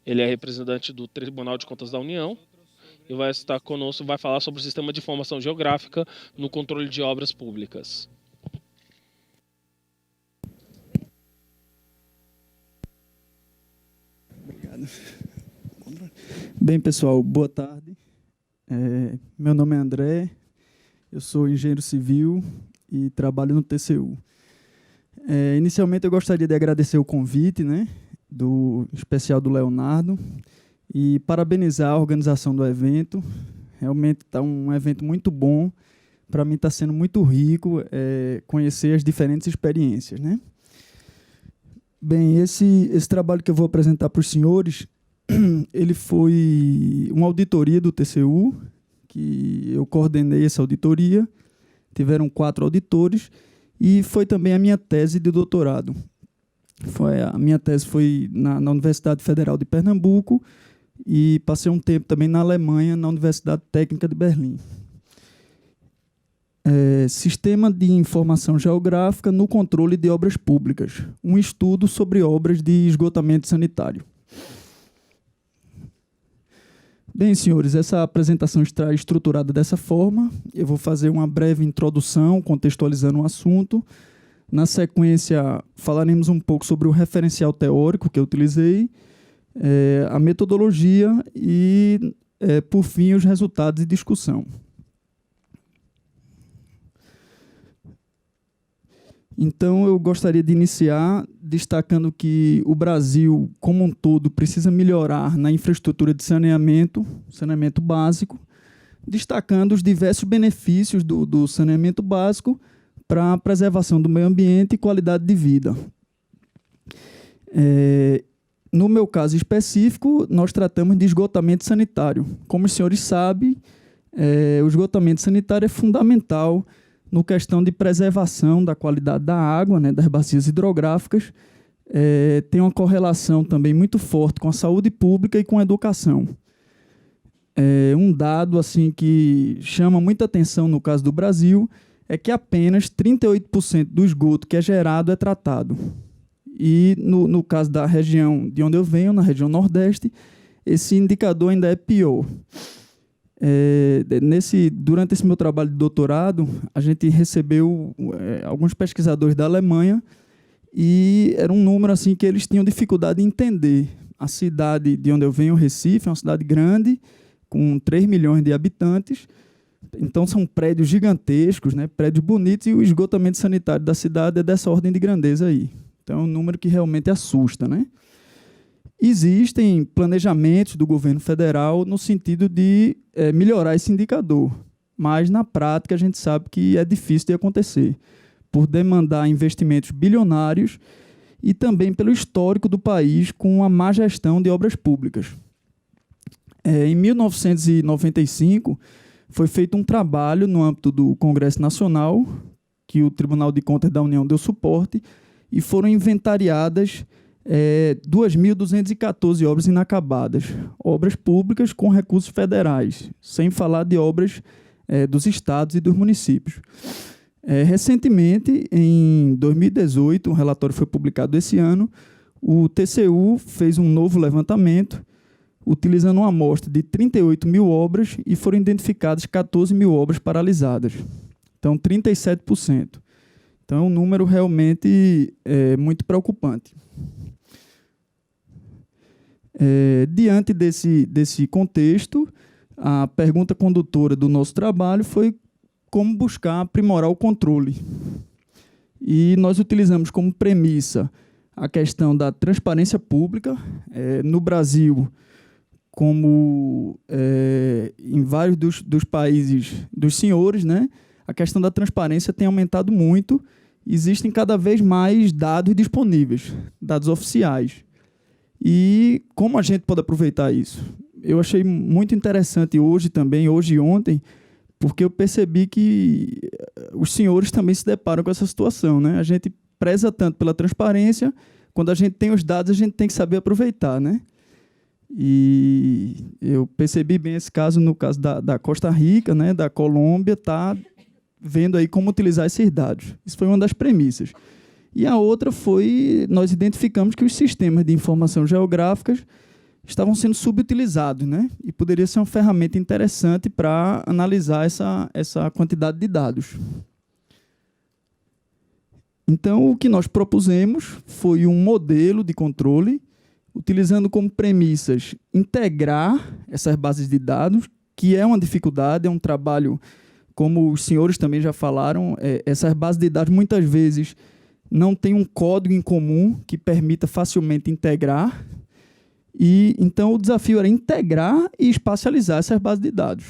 Ele é representante do Tribunal de Contas da União e vai estar conosco, vai falar sobre o Sistema de Informação Geográfica no controle de obras públicas. Obrigado. Bem, pessoal, boa tarde. Meu nome é André, eu sou engenheiro civil e trabalho no TCU. Inicialmente, eu gostaria de agradecer o convite, né, especial do Leonardo, e parabenizar a organização do evento. Realmente está um evento muito bom. Para mim está sendo muito rico conhecer as diferentes experiências, né? Bem, esse trabalho que eu vou apresentar para os senhores, ele foi uma auditoria do TCU, que eu coordenei essa auditoria, tiveram 4 auditores, e foi também a minha tese de doutorado. A minha tese foi na Universidade Federal de Pernambuco e passei um tempo também na Alemanha, na Universidade Técnica de Berlim. Sistema de Informação Geográfica no Controle de Obras Públicas, um estudo sobre obras de esgotamento sanitário. Bem, senhores, essa apresentação está estruturada dessa forma. Eu vou fazer uma breve introdução, contextualizando o assunto. Na sequência, falaremos um pouco sobre o referencial teórico que eu utilizei, a metodologia e, por fim, os resultados de discussão. Então, eu gostaria de iniciar destacando que o Brasil, como um todo, precisa melhorar na infraestrutura de saneamento básico, destacando os diversos benefícios do saneamento básico para a preservação do meio ambiente e qualidade de vida. No meu caso específico, nós tratamos de esgotamento sanitário. Como os senhores sabem, o esgotamento sanitário é fundamental no questão de preservação da qualidade da água, né, das bacias hidrográficas. Tem uma correlação também muito forte com a saúde pública e com a educação. Um dado assim, que chama muita atenção no caso do Brasil é que apenas 38% do esgoto que é gerado é tratado. E no caso da região de onde eu venho, na região Nordeste, esse indicador ainda é pior. Durante esse meu trabalho de doutorado, a gente recebeu alguns pesquisadores da Alemanha e era um número assim que eles tinham dificuldade em entender. A cidade de onde eu venho, Recife, é uma cidade grande, com 3 milhões de habitantes. Então, são prédios gigantescos, né? Prédios bonitos, e o esgotamento sanitário da cidade é dessa ordem de grandeza aí. Então, é um número que realmente assusta, né? Existem planejamentos do governo federal no sentido de melhorar esse indicador, mas, na prática, a gente sabe que é difícil de acontecer, por demandar investimentos bilionários e também pelo histórico do país com a má gestão de obras públicas. Em 1995, foi feito um trabalho no âmbito do Congresso Nacional, que o Tribunal de Contas da União deu suporte, e foram inventariadas 2.214 obras inacabadas, obras públicas com recursos federais, sem falar de obras dos estados e dos municípios. Recentemente, em 2018, um relatório foi publicado esse ano, o TCU fez um novo levantamento, utilizando uma amostra de 38 mil obras, e foram identificadas 14 mil obras paralisadas. Então, 37%. Então, é um número realmente muito preocupante. Diante desse contexto, a pergunta condutora do nosso trabalho foi como buscar aprimorar o controle. E nós utilizamos como premissa a questão da transparência pública. No Brasil, como em vários dos países dos senhores, né, a questão da transparência tem aumentado muito. Existem cada vez mais dados disponíveis, dados oficiais. E como a gente pode aproveitar isso? Eu achei muito interessante hoje e ontem, porque eu percebi que os senhores também se deparam com essa situação, né? A gente preza tanto pela transparência, quando a gente tem os dados, a gente tem que saber aproveitar, né? E eu percebi bem esse caso no caso da Costa Rica, né, da Colômbia, está vendo aí como utilizar esses dados. Isso foi uma das premissas. E a outra foi, nós identificamos que os sistemas de informação geográficas estavam sendo subutilizados, né? E poderia ser uma ferramenta interessante para analisar essa quantidade de dados. Então, o que nós propusemos foi um modelo de controle, utilizando como premissas integrar essas bases de dados, que é uma dificuldade, é um trabalho, como os senhores também já falaram, essas bases de dados muitas vezes não têm um código em comum que permita facilmente integrar. E então o desafio era integrar e espacializar essas bases de dados,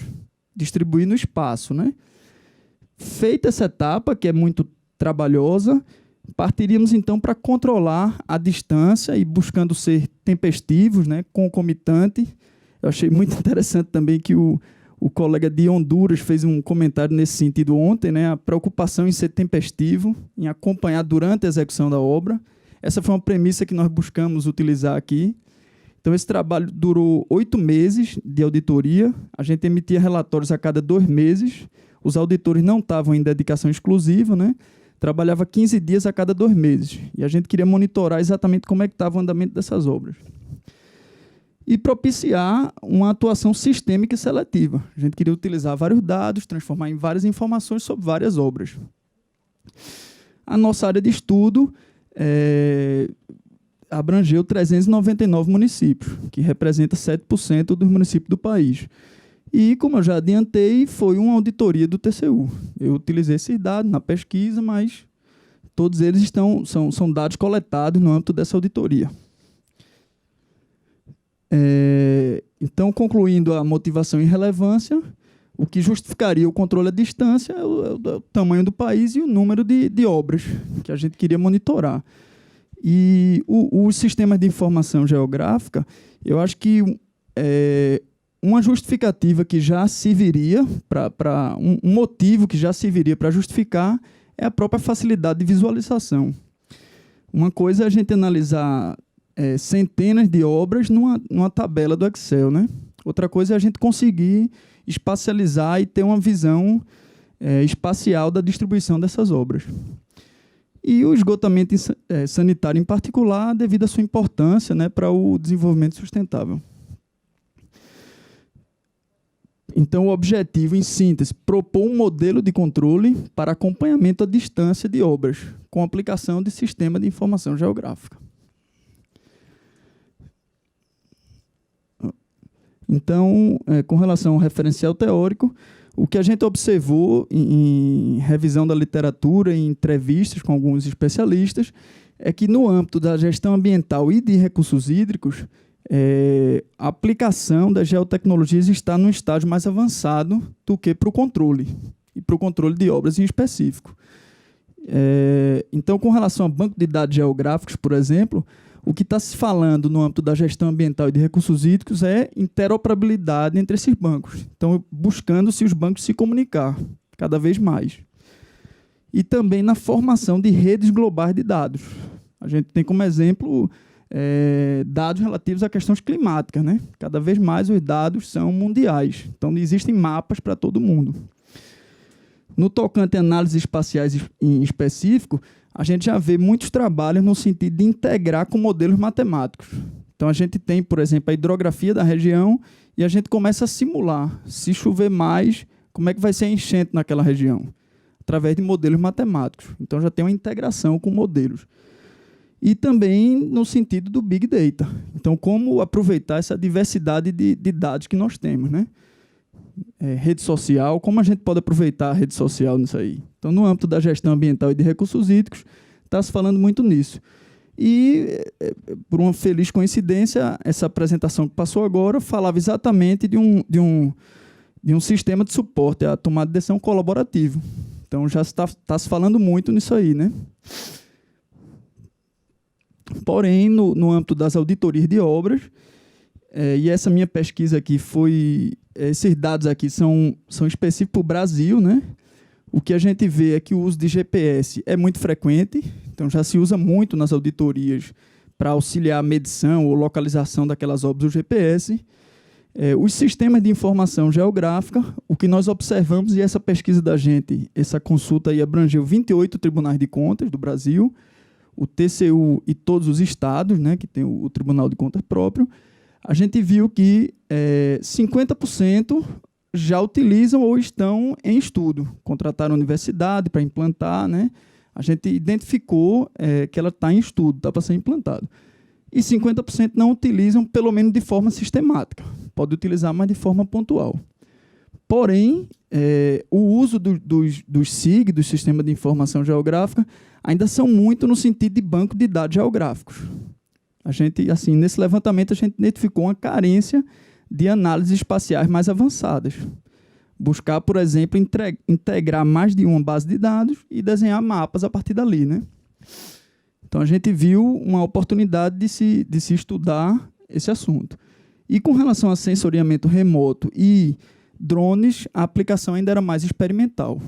distribuir no espaço, né? Feita essa etapa, que é muito trabalhosa, partiríamos então para controlar a distância e buscando ser tempestivos, né, concomitante. Eu achei muito interessante também que o colega de Honduras fez um comentário nesse sentido ontem, né, a preocupação em ser tempestivo, em acompanhar durante a execução da obra. Essa foi uma premissa que nós buscamos utilizar aqui. Então, esse trabalho durou 8 meses de auditoria. A gente emitia relatórios a cada 2 meses. Os auditores não estavam em dedicação exclusiva, né? Trabalhava 15 dias a cada 2 meses. E a gente queria monitorar exatamente como é que estava o andamento dessas obras. E propiciar uma atuação sistêmica e seletiva. A gente queria utilizar vários dados, transformar em várias informações sobre várias obras. A nossa área de estudo abrangeu 399 municípios, que representa 7% dos municípios do país. E, como eu já adiantei, foi uma auditoria do TCU. Eu utilizei esses dados na pesquisa, mas todos eles são dados coletados no âmbito dessa auditoria. Então, concluindo a motivação e relevância, o que justificaria o controle à distância é o tamanho do país e o número de obras que a gente queria monitorar. E os sistemas de informação geográfica, eu acho que uma justificativa que já se viria, um motivo que já se viria para justificar, é a própria facilidade de visualização. Uma coisa é a gente analisar centenas de obras numa tabela do Excel, né? Outra coisa é a gente conseguir espacializar e ter uma visão espacial da distribuição dessas obras. E o esgotamento sanitário em particular, devido à sua importância, né, para o desenvolvimento sustentável. Então, o objetivo, em síntese, propor um modelo de controle para acompanhamento à distância de obras, com aplicação de sistema de informação geográfica. Então, com relação ao referencial teórico, o que a gente observou em revisão da literatura, em entrevistas com alguns especialistas, é que no âmbito da gestão ambiental e de recursos hídricos, a aplicação das geotecnologias está num estágio mais avançado do que para o controle, e para o controle de obras em específico. Então, com relação ao banco de dados geográficos, por exemplo, o que está se falando no âmbito da gestão ambiental e de recursos hídricos é interoperabilidade entre esses bancos. Então, buscando-se os bancos se comunicar cada vez mais. E também na formação de redes globais de dados. A gente tem como exemplo dados relativos a questões climáticas, né? Cada vez mais os dados são mundiais. Então, existem mapas para todo mundo. No tocante a análises espaciais em específico, a gente já vê muitos trabalhos no sentido de integrar com modelos matemáticos. Então, a gente tem, por exemplo, a hidrografia da região e a gente começa a simular, se chover mais, como é que vai ser a enchente naquela região, através de modelos matemáticos. Então, já tem uma integração com modelos. E também no sentido do Big Data. Então, como aproveitar essa diversidade de dados que nós temos, né? Rede social, como a gente pode aproveitar a rede social nisso aí? Então, no âmbito da gestão ambiental e de recursos hídricos, está se falando muito nisso. E, por uma feliz coincidência, essa apresentação que passou agora falava exatamente de um sistema de suporte à tomada de decisão colaborativo. Então, já está se falando muito nisso aí, né? Porém, no âmbito das auditorias de obras, e essa minha pesquisa aqui foi... Esses dados aqui são específicos para o Brasil, né? O que a gente vê é que o uso de GPS é muito frequente, então já se usa muito nas auditorias para auxiliar a medição ou localização daquelas obras do GPS. Os sistemas de informação geográfica, o que nós observamos, e essa pesquisa da gente, essa consulta aí abrangeu 28 tribunais de contas do Brasil, o TCU e todos os estados, né, que tem o Tribunal de Contas próprio, a gente viu que 50% já utilizam ou estão em estudo. Contrataram a universidade para implantar, né? A gente identificou que ela está em estudo, está para ser implantado. E 50% não utilizam, pelo menos de forma sistemática. Pode utilizar, mas de forma pontual. Porém, o uso dos SIG, do Sistema de Informação Geográfica, ainda são muito no sentido de banco de dados geográficos. A gente, assim, nesse levantamento, a gente identificou uma carência de análises espaciais mais avançadas. Buscar, por exemplo, integrar mais de uma base de dados e desenhar mapas a partir dali, né? Então, a gente viu uma oportunidade de se estudar esse assunto. E com relação a sensoriamento remoto e drones, a aplicação ainda era mais experimental.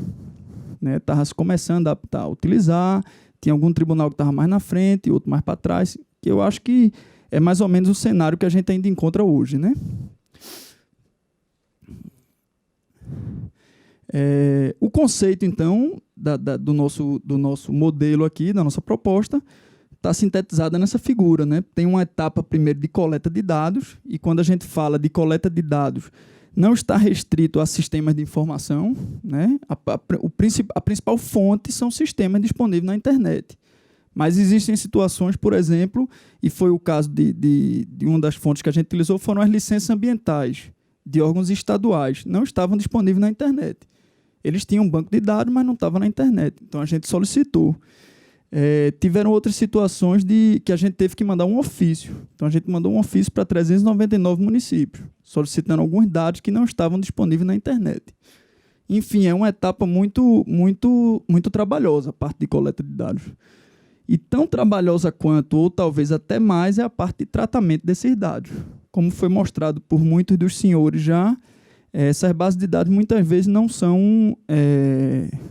Estava se começando a utilizar, tinha algum tribunal que estava mais na frente, outro mais para trás, que eu acho que é mais ou menos o cenário que a gente ainda encontra hoje, né? O conceito, então, do nosso modelo aqui, da nossa proposta, está sintetizada nessa figura, né? Tem uma etapa, primeiro, de coleta de dados, e quando a gente fala de coleta de dados, não está restrito a sistemas de informação, né? A principal fonte são sistemas disponíveis na internet. Mas existem situações, por exemplo, e foi o caso de uma das fontes que a gente utilizou, foram as licenças ambientais de órgãos estaduais. Não estavam disponíveis na internet. Eles tinham um banco de dados, mas não estavam na internet. Então, a gente solicitou. Tiveram outras situações que a gente teve que mandar um ofício. Então, a gente mandou um ofício para 399 municípios, solicitando alguns dados que não estavam disponíveis na internet. Enfim, é uma etapa muito, muito, muito trabalhosa, a parte de coleta de dados. E tão trabalhosa quanto, ou talvez até mais, é a parte de tratamento desses dados. Como foi mostrado por muitos dos senhores já, essas bases de dados muitas vezes não são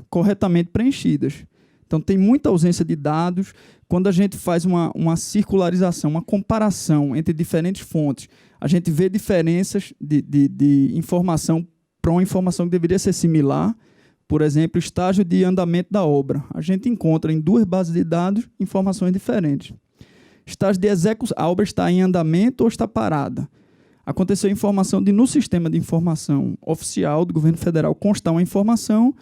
corretamente preenchidas. Então, tem muita ausência de dados. Quando a gente faz uma circularização, uma comparação entre diferentes fontes, a gente vê diferenças de informação para uma informação que deveria ser similar. Por exemplo, estágio de andamento da obra. A gente encontra em duas bases de dados informações diferentes. Estágio de execução, a obra está em andamento ou está parada. Aconteceu a informação de, no sistema de informação oficial do governo federal, constar uma informação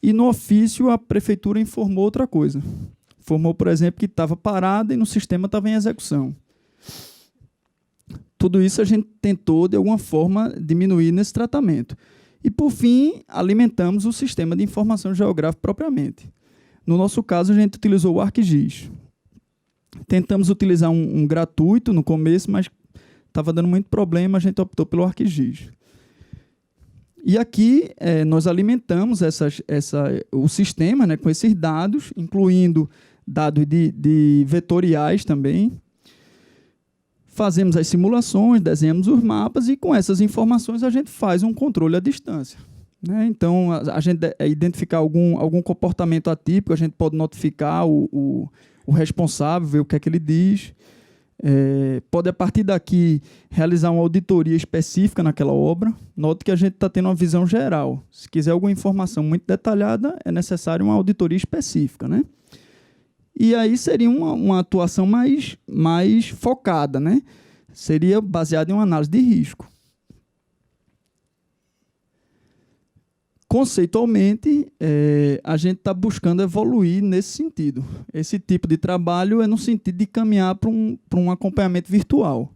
e, no ofício, a prefeitura informou outra coisa. Informou, por exemplo, que estava parada e no sistema estava em execução. Tudo isso a gente tentou, de alguma forma, diminuir nesse tratamento. E, por fim, alimentamos o sistema de informação geográfica propriamente. No nosso caso, a gente utilizou o ArcGIS. Tentamos utilizar um gratuito no começo, mas estava dando muito problema, a gente optou pelo ArcGIS. E aqui nós alimentamos o sistema, né, com esses dados, incluindo dados de vetoriais também. Fazemos as simulações, desenhamos os mapas e com essas informações a gente faz um controle à distância. Né? Então, a gente identificar algum comportamento atípico, a gente pode notificar o responsável, ver o que é que ele diz. Pode, a partir daqui, realizar uma auditoria específica naquela obra. Note que a gente está tendo uma visão geral. Se quiser alguma informação muito detalhada, é necessário uma auditoria específica. Né? E aí seria uma atuação mais focada, né? Seria baseada em uma análise de risco. Conceitualmente, a gente está buscando evoluir nesse sentido. Esse tipo de trabalho é no sentido de caminhar para um acompanhamento virtual.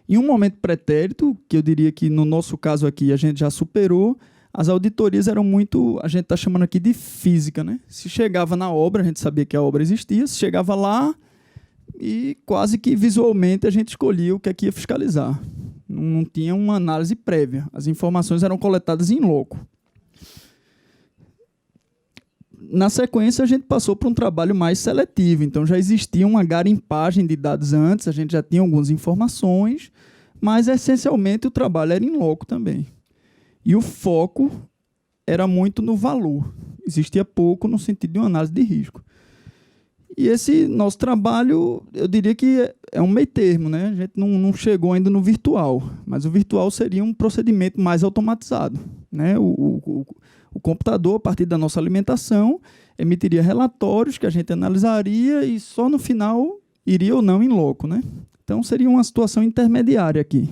Em um momento pretérito, que eu diria que no nosso caso aqui a gente já superou, as auditorias eram muito, a gente está chamando aqui de física, né? Se chegava na obra, a gente sabia que a obra existia, se chegava lá e quase que visualmente a gente escolhia o que é que ia fiscalizar. Não tinha uma análise prévia, as informações eram coletadas em loco. Na sequência, a gente passou para um trabalho mais seletivo, então já existia uma garimpagem de dados antes, a gente já tinha algumas informações, mas essencialmente o trabalho era em loco também. E o foco era muito no valor. Existia pouco no sentido de uma análise de risco. E esse nosso trabalho, eu diria que é um meio termo, né? A gente não chegou ainda no virtual, mas o virtual seria um procedimento mais automatizado. Né? O computador, a partir da nossa alimentação, emitiria relatórios que a gente analisaria e só no final iria ou não em loco. Né? Então, seria uma situação intermediária aqui.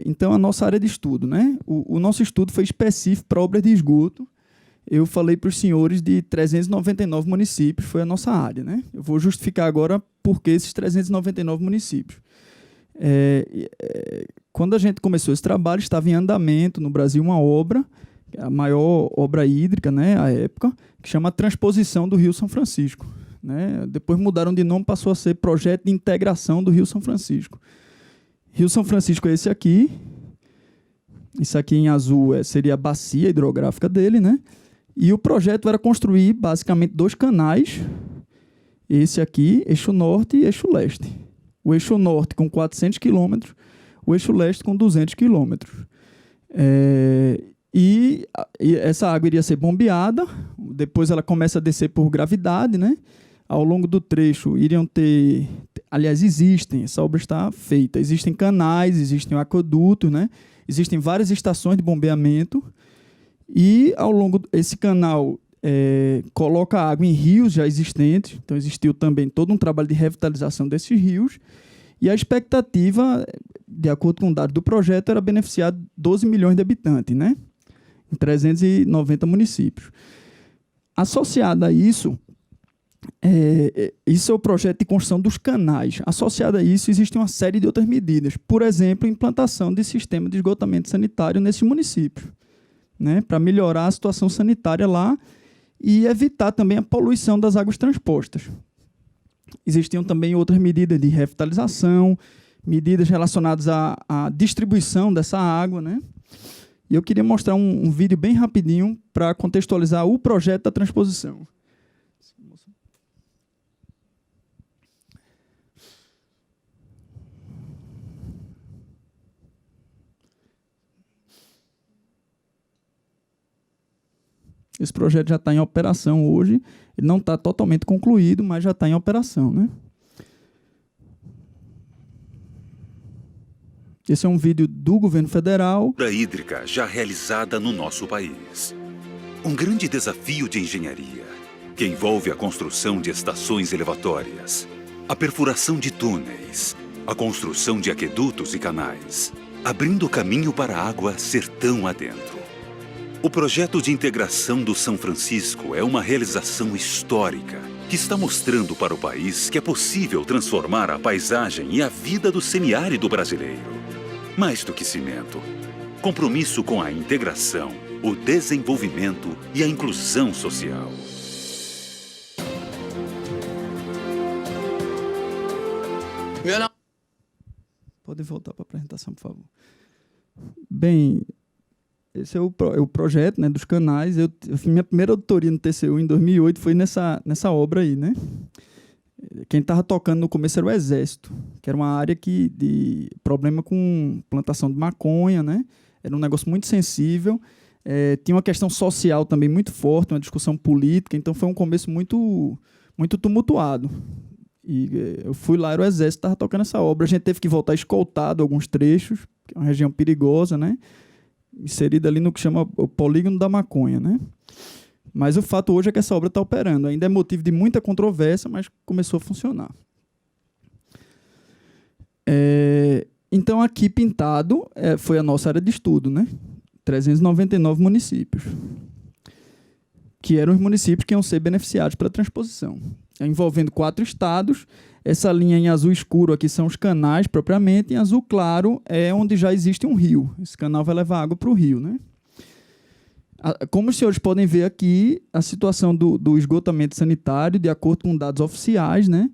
Então, a nossa área de estudo, né? O nosso estudo foi específico para obras de esgoto. Eu falei para os senhores de 399 municípios, foi a nossa área. Né? Eu vou justificar agora por que esses 399 municípios. Quando a gente começou esse trabalho, estava em andamento no Brasil uma obra, a maior obra hídrica, né, à época, que chama Transposição do Rio São Francisco. Né? Depois mudaram de nome, passou a ser Projeto de Integração do Rio São Francisco. Rio São Francisco é esse aqui. Isso aqui em azul seria a bacia hidrográfica dele, né? E o projeto era construir basicamente 2 canais. Esse aqui, eixo norte e eixo leste. O eixo norte com 400 quilômetros, o eixo leste com 200 quilômetros. E essa água iria ser bombeada, depois ela começa a descer por gravidade, né? Ao longo do trecho iriam ter... Aliás, existem, essa obra está feita. Existem canais, existem aquedutos, né? Existem várias estações de bombeamento. E ao longo desse canal coloca água em rios já existentes. Então, existiu também todo um trabalho de revitalização desses rios. E a expectativa, de acordo com o dado do projeto, era beneficiar 12 milhões de habitantes, né? Em 390 municípios. Associado a isso... isso é o projeto de construção dos canais. Associado a isso, existe uma série de outras medidas. Por exemplo, implantação de sistema de esgotamento sanitário nesses municípios, né, para melhorar a situação sanitária lá e evitar também a poluição das águas transpostas. Existiam também outras medidas de revitalização, medidas relacionadas à distribuição dessa água. Né? E eu queria mostrar um vídeo bem rapidinho para contextualizar o projeto da transposição. Esse projeto já está em operação hoje. Ele não está totalmente concluído, mas já está em operação. Né? Esse é um vídeo do governo federal. Obra hídrica já realizada no nosso país. Um grande desafio de engenharia, que envolve a construção de estações elevatórias, a perfuração de túneis, a construção de aquedutos e canais, abrindo caminho para a água sertão adentro. O projeto de integração do São Francisco é uma realização histórica que está mostrando para o país que é possível transformar a paisagem e a vida do semiárido brasileiro. Mais do que cimento, compromisso com a integração, o desenvolvimento e a inclusão social. Pode voltar para a apresentação, por favor. Bem, esse é o projeto, né, dos canais. Minha primeira auditoria no TCU em 2008 foi nessa obra aí, né? Quem estava tocando no começo era o Exército, que era uma área de problema com plantação de maconha, né? Era um negócio muito sensível. Tinha uma questão social também muito forte, uma discussão política. Então foi um começo muito, muito tumultuado. E eu fui lá, era o Exército, estava tocando essa obra. A gente teve que voltar escoltado alguns trechos, que é uma região perigosa, né? Inserida ali no que chama o polígono da maconha, né? Mas o fato hoje é que essa obra está operando. Ainda é motivo de muita controvérsia, mas começou a funcionar. Então, aqui pintado foi a nossa área de estudo, né? 399 municípios, que eram os municípios que iam ser beneficiados pela transposição. Envolvendo 4 estados. Essa linha em azul escuro aqui são os canais propriamente, em azul claro é onde já existe um rio. Esse canal vai levar água para o rio, né? Como os senhores podem ver aqui, a situação do esgotamento sanitário, de acordo com dados oficiais, né,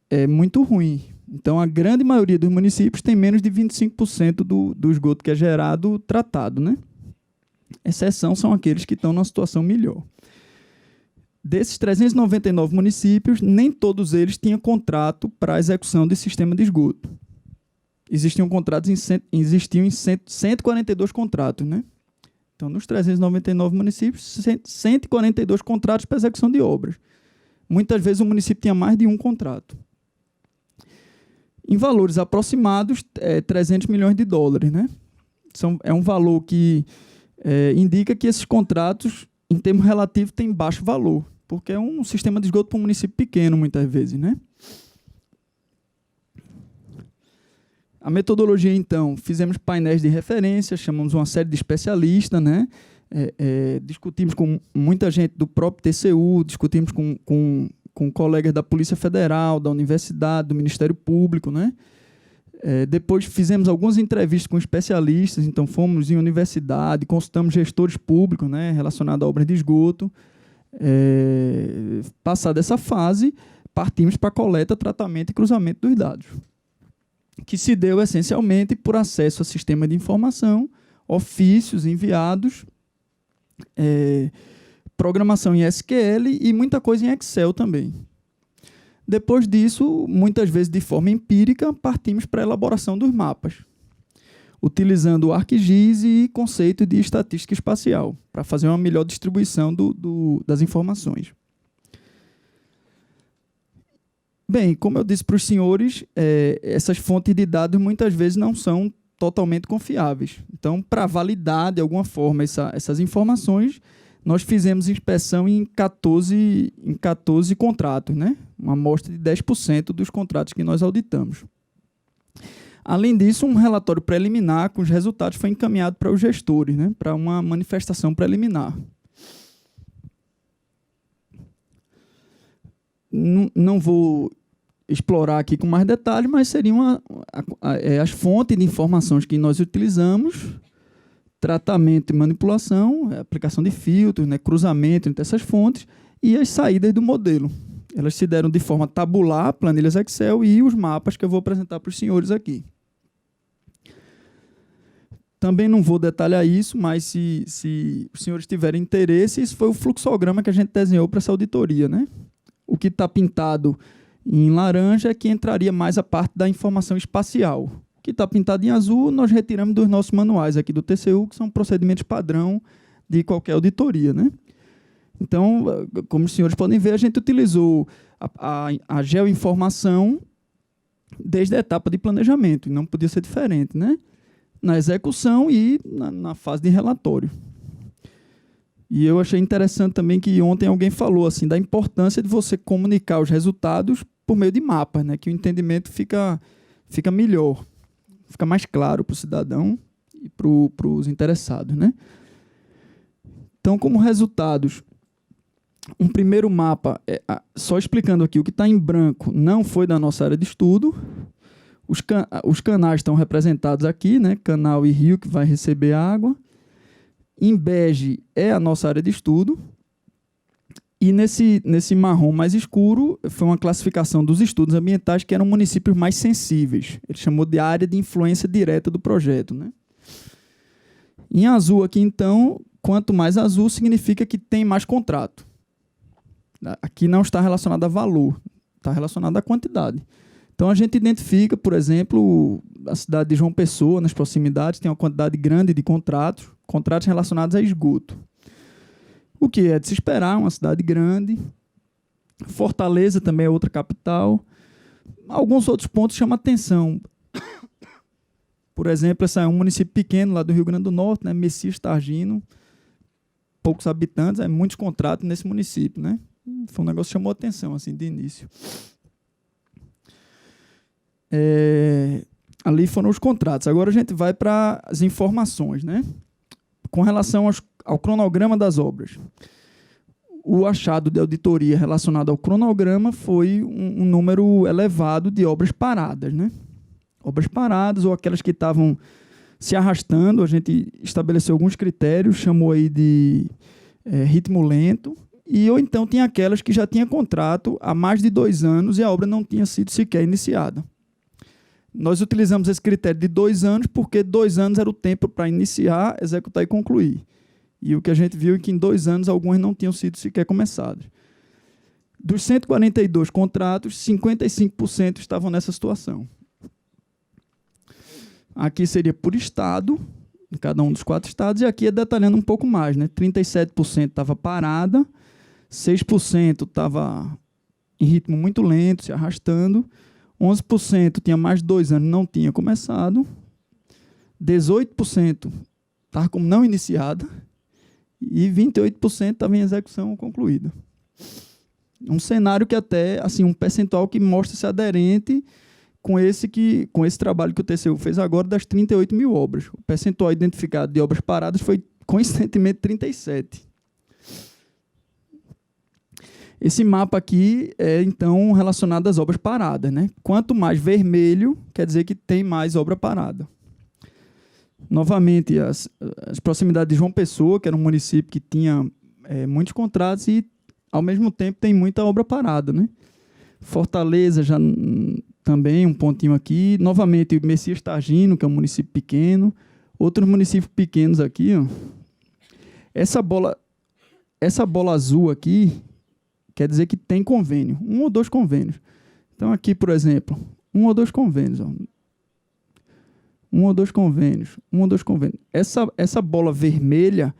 é muito ruim. Então, a grande maioria dos municípios tem menos de 25% do esgoto que é gerado tratado, né? Exceção são aqueles que estão numa situação melhor. Desses 399 municípios, nem todos eles tinham contrato para a execução de sistema de esgoto. Existiam 142 contratos, né? Então, nos 399 municípios, 142 contratos para execução de obras. Muitas vezes o município tinha mais de um contrato. Em valores aproximados, 300 milhões de dólares, né? É um valor que indica que esses contratos, em termos relativos, têm baixo valor, porque é um sistema de esgoto para um município pequeno, muitas vezes, né? A metodologia, então, fizemos painéis de referência, chamamos uma série de especialistas, né? Discutimos com muita gente do próprio TCU, discutimos com colegas da Polícia Federal, da Universidade, do Ministério Público, né? Depois fizemos algumas entrevistas com especialistas, então fomos em universidade, consultamos gestores públicos, né, relacionados a obras de esgoto. Passada essa fase, partimos para a coleta, tratamento e cruzamento dos dados, que se deu essencialmente por acesso a sistema de informação, ofícios enviados, programação em SQL e muita coisa em Excel também. Depois disso, muitas vezes de forma empírica, partimos para a elaboração dos mapas, utilizando o ArcGIS e conceito de estatística espacial, para fazer uma melhor distribuição das informações. Bem, como eu disse para os senhores, essas fontes de dados muitas vezes não são totalmente confiáveis. Então, para validar de alguma forma essas informações, nós fizemos inspeção em 14 contratos, né? Uma amostra de 10% dos contratos que nós auditamos. Além disso, um relatório preliminar com os resultados foi encaminhado para os gestores, né? Para uma manifestação preliminar. Não vou explorar aqui com mais detalhes, mas seriam as fontes de informações que nós utilizamos: tratamento e manipulação, aplicação de filtros, né, cruzamento entre essas fontes e as saídas do modelo. Elas se deram de forma tabular, planilhas Excel e os mapas que eu vou apresentar para os senhores aqui. Também não vou detalhar isso, mas se os senhores tiverem interesse, isso foi o fluxograma que a gente desenhou para essa auditoria, né? O que está pintado em laranja é que entraria mais a parte da informação espacial. O que está pintado em azul, nós retiramos dos nossos manuais aqui do TCU, que são procedimentos padrão de qualquer auditoria, né? Então, como os senhores podem ver, a gente utilizou a geoinformação desde a etapa de planejamento, e não podia ser diferente, né? Na execução e na fase de relatório. E eu achei interessante também que ontem alguém falou assim, da importância de você comunicar os resultados por meio de mapas, né, que o entendimento fica melhor, fica mais claro para o cidadão e para os interessados, né? Então, como resultados, um primeiro mapa, só explicando aqui, o que está em branco não foi da nossa área de estudo. Os canais estão representados aqui, né? Canal e rio que vai receber água. Em bege é a nossa área de estudo. E nesse marrom mais escuro foi uma classificação dos estudos ambientais que eram municípios mais sensíveis. Ele chamou de área de influência direta do projeto, né? Em azul aqui, então, quanto mais azul, significa que tem mais contrato. Aqui não está relacionado a valor, está relacionado à quantidade. Então, a gente identifica, por exemplo, a cidade de João Pessoa, nas proximidades, tem uma quantidade grande de contratos relacionados a esgoto. O que é de se esperar, uma cidade grande. Fortaleza também é outra capital. Alguns outros pontos chamam atenção. Por exemplo, esse é um município pequeno lá do Rio Grande do Norte, né? Messias Targino, poucos habitantes, muitos contratos nesse município, né? Foi um negócio que chamou atenção assim, de início. Ali foram os contratos. Agora a gente vai para as informações, né? Com relação ao cronograma das obras. O achado de auditoria relacionado ao cronograma foi um número elevado de obras paradas, né? Obras paradas ou aquelas que estavam se arrastando. A gente estabeleceu alguns critérios, chamou aí de ritmo lento, ou então tinha aquelas que já tinha contrato há mais de 2 anos e a obra não tinha sido sequer iniciada. Nós utilizamos esse critério de 2 anos porque 2 anos era o tempo para iniciar, executar e concluir. E o que a gente viu é que em 2 anos algumas não tinham sido sequer começadas. Dos 142 contratos, 55% estavam nessa situação. Aqui seria por estado, em cada um dos 4 estados, e aqui é detalhando um pouco mais, né? 37% estava parada, 6% estava em ritmo muito lento, se arrastando, 11% tinha mais de 2 anos, não tinha começado, 18% estava como não iniciada e 28% estava em execução concluída. Um cenário que até, assim, um percentual que mostra-se aderente com esse trabalho que o TCU fez agora das 38 mil obras. O percentual identificado de obras paradas foi, coincidentemente, 37. Esse mapa aqui é, então, relacionado às obras paradas, né? Quanto mais vermelho, quer dizer que tem mais obra parada. Novamente, as proximidades de João Pessoa, que era um município que tinha muitos contratos e, ao mesmo tempo, tem muita obra parada, né? Fortaleza, já também um pontinho aqui. Novamente, Messias Targino, que é um município pequeno. Outros municípios pequenos aqui, ó. Essa bola azul aqui quer dizer que tem convênio, 1 ou 2 convênios. Então, aqui, por exemplo, 1 ou 2 convênios. Ó. 1 ou 2 convênios, 1 ou 2 convênios. Essa bola vermelha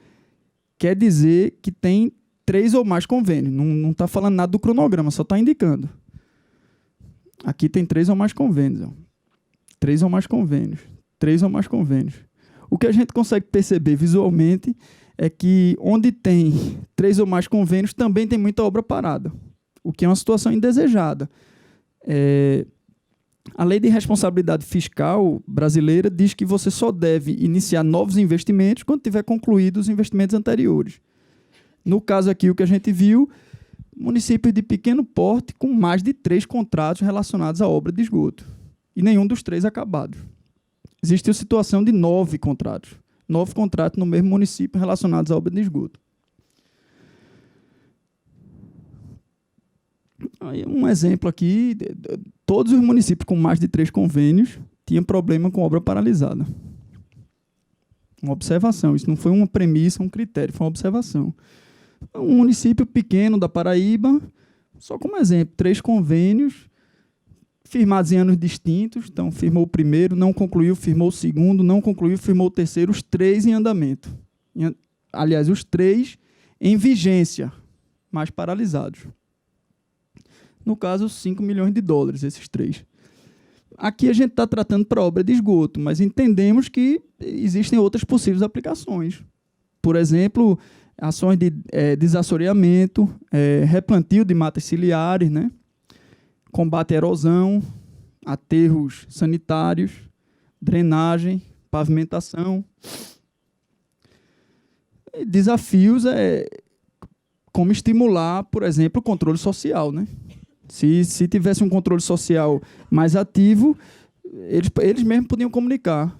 quer dizer que tem 3 ou mais convênios. Não está falando nada do cronograma, só está indicando. Aqui tem 3 ou mais convênios. Ó. 3 ou mais convênios. 3 ou mais convênios. O que a gente consegue perceber visualmente é que onde tem 3 ou mais convênios também tem muita obra parada, o que é uma situação indesejada. A Lei de Responsabilidade Fiscal brasileira diz que você só deve iniciar novos investimentos quando tiver concluído os investimentos anteriores. No caso aqui, o que a gente viu, municípios de pequeno porte com mais de 3 contratos relacionados à obra de esgoto, e nenhum dos 3 acabados. Existiu situação de 9 contratos. 9 contratos no mesmo município relacionados à obra de esgoto. Aí, um exemplo aqui, todos os municípios com mais de 3 convênios tinham problema com obra paralisada. Uma observação, isso não foi uma premissa, um critério, foi uma observação. Um município pequeno da Paraíba, só como exemplo, 3 convênios, firmados em anos distintos. Então, firmou o primeiro, não concluiu, firmou o segundo, não concluiu, firmou o terceiro, os 3 em andamento. Aliás, os 3 em vigência, mas paralisados. No caso, 5 milhões de dólares, esses 3. Aqui a gente está tratando para obra de esgoto, mas entendemos que existem outras possíveis aplicações. Por exemplo, ações de desassoreamento, replantio de matas ciliares, né? combate à erosão, aterros sanitários, drenagem, pavimentação. E desafios como estimular, por exemplo, o controle social, né? Se tivesse um controle social mais ativo, eles mesmos podiam comunicar.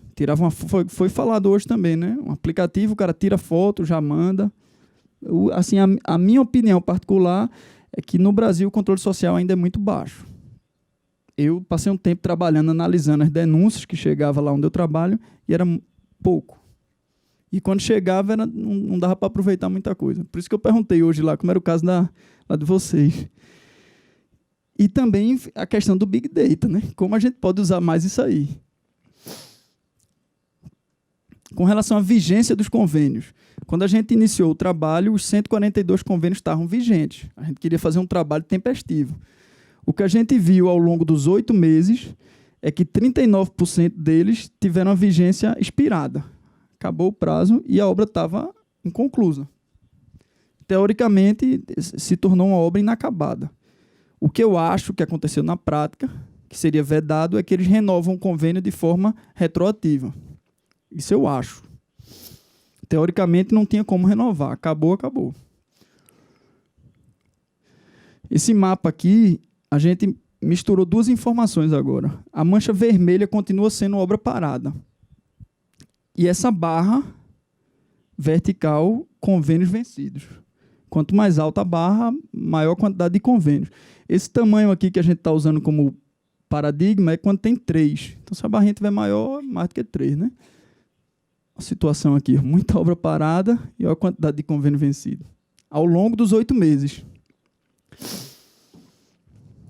Foi falado hoje também, né? Um aplicativo, o cara tira foto, já manda. Assim, a minha opinião particular é que no Brasil o controle social ainda é muito baixo. Eu passei um tempo trabalhando, analisando as denúncias que chegavam lá onde eu trabalho, e era pouco. E quando chegava, não dava para aproveitar muita coisa. Por isso que eu perguntei hoje lá como era o caso lá de vocês. E também a questão do Big Data, né? Como a gente pode usar mais isso aí. Com relação à vigência dos convênios, quando a gente iniciou o trabalho, os 142 convênios estavam vigentes. A gente queria fazer um trabalho tempestivo. O que a gente viu ao longo dos 8 meses é que 39% deles tiveram a vigência expirada. Acabou o prazo e a obra estava inconclusa. Teoricamente, se tornou uma obra inacabada. O que eu acho que aconteceu na prática, que seria vedado, é que eles renovam o convênio de forma retroativa. Isso eu acho. Teoricamente, não tinha como renovar. Acabou. Esse mapa aqui, a gente misturou 2 informações agora. A mancha vermelha continua sendo obra parada. E essa barra vertical, convênios vencidos. Quanto mais alta a barra, maior a quantidade de convênios. Esse tamanho aqui que a gente está usando como paradigma é quando tem 3. Então, se a barrinha tiver maior, mais do que 3, né? A situação aqui, muita obra parada e olha a quantidade de convênio vencido. Ao longo dos 8 meses.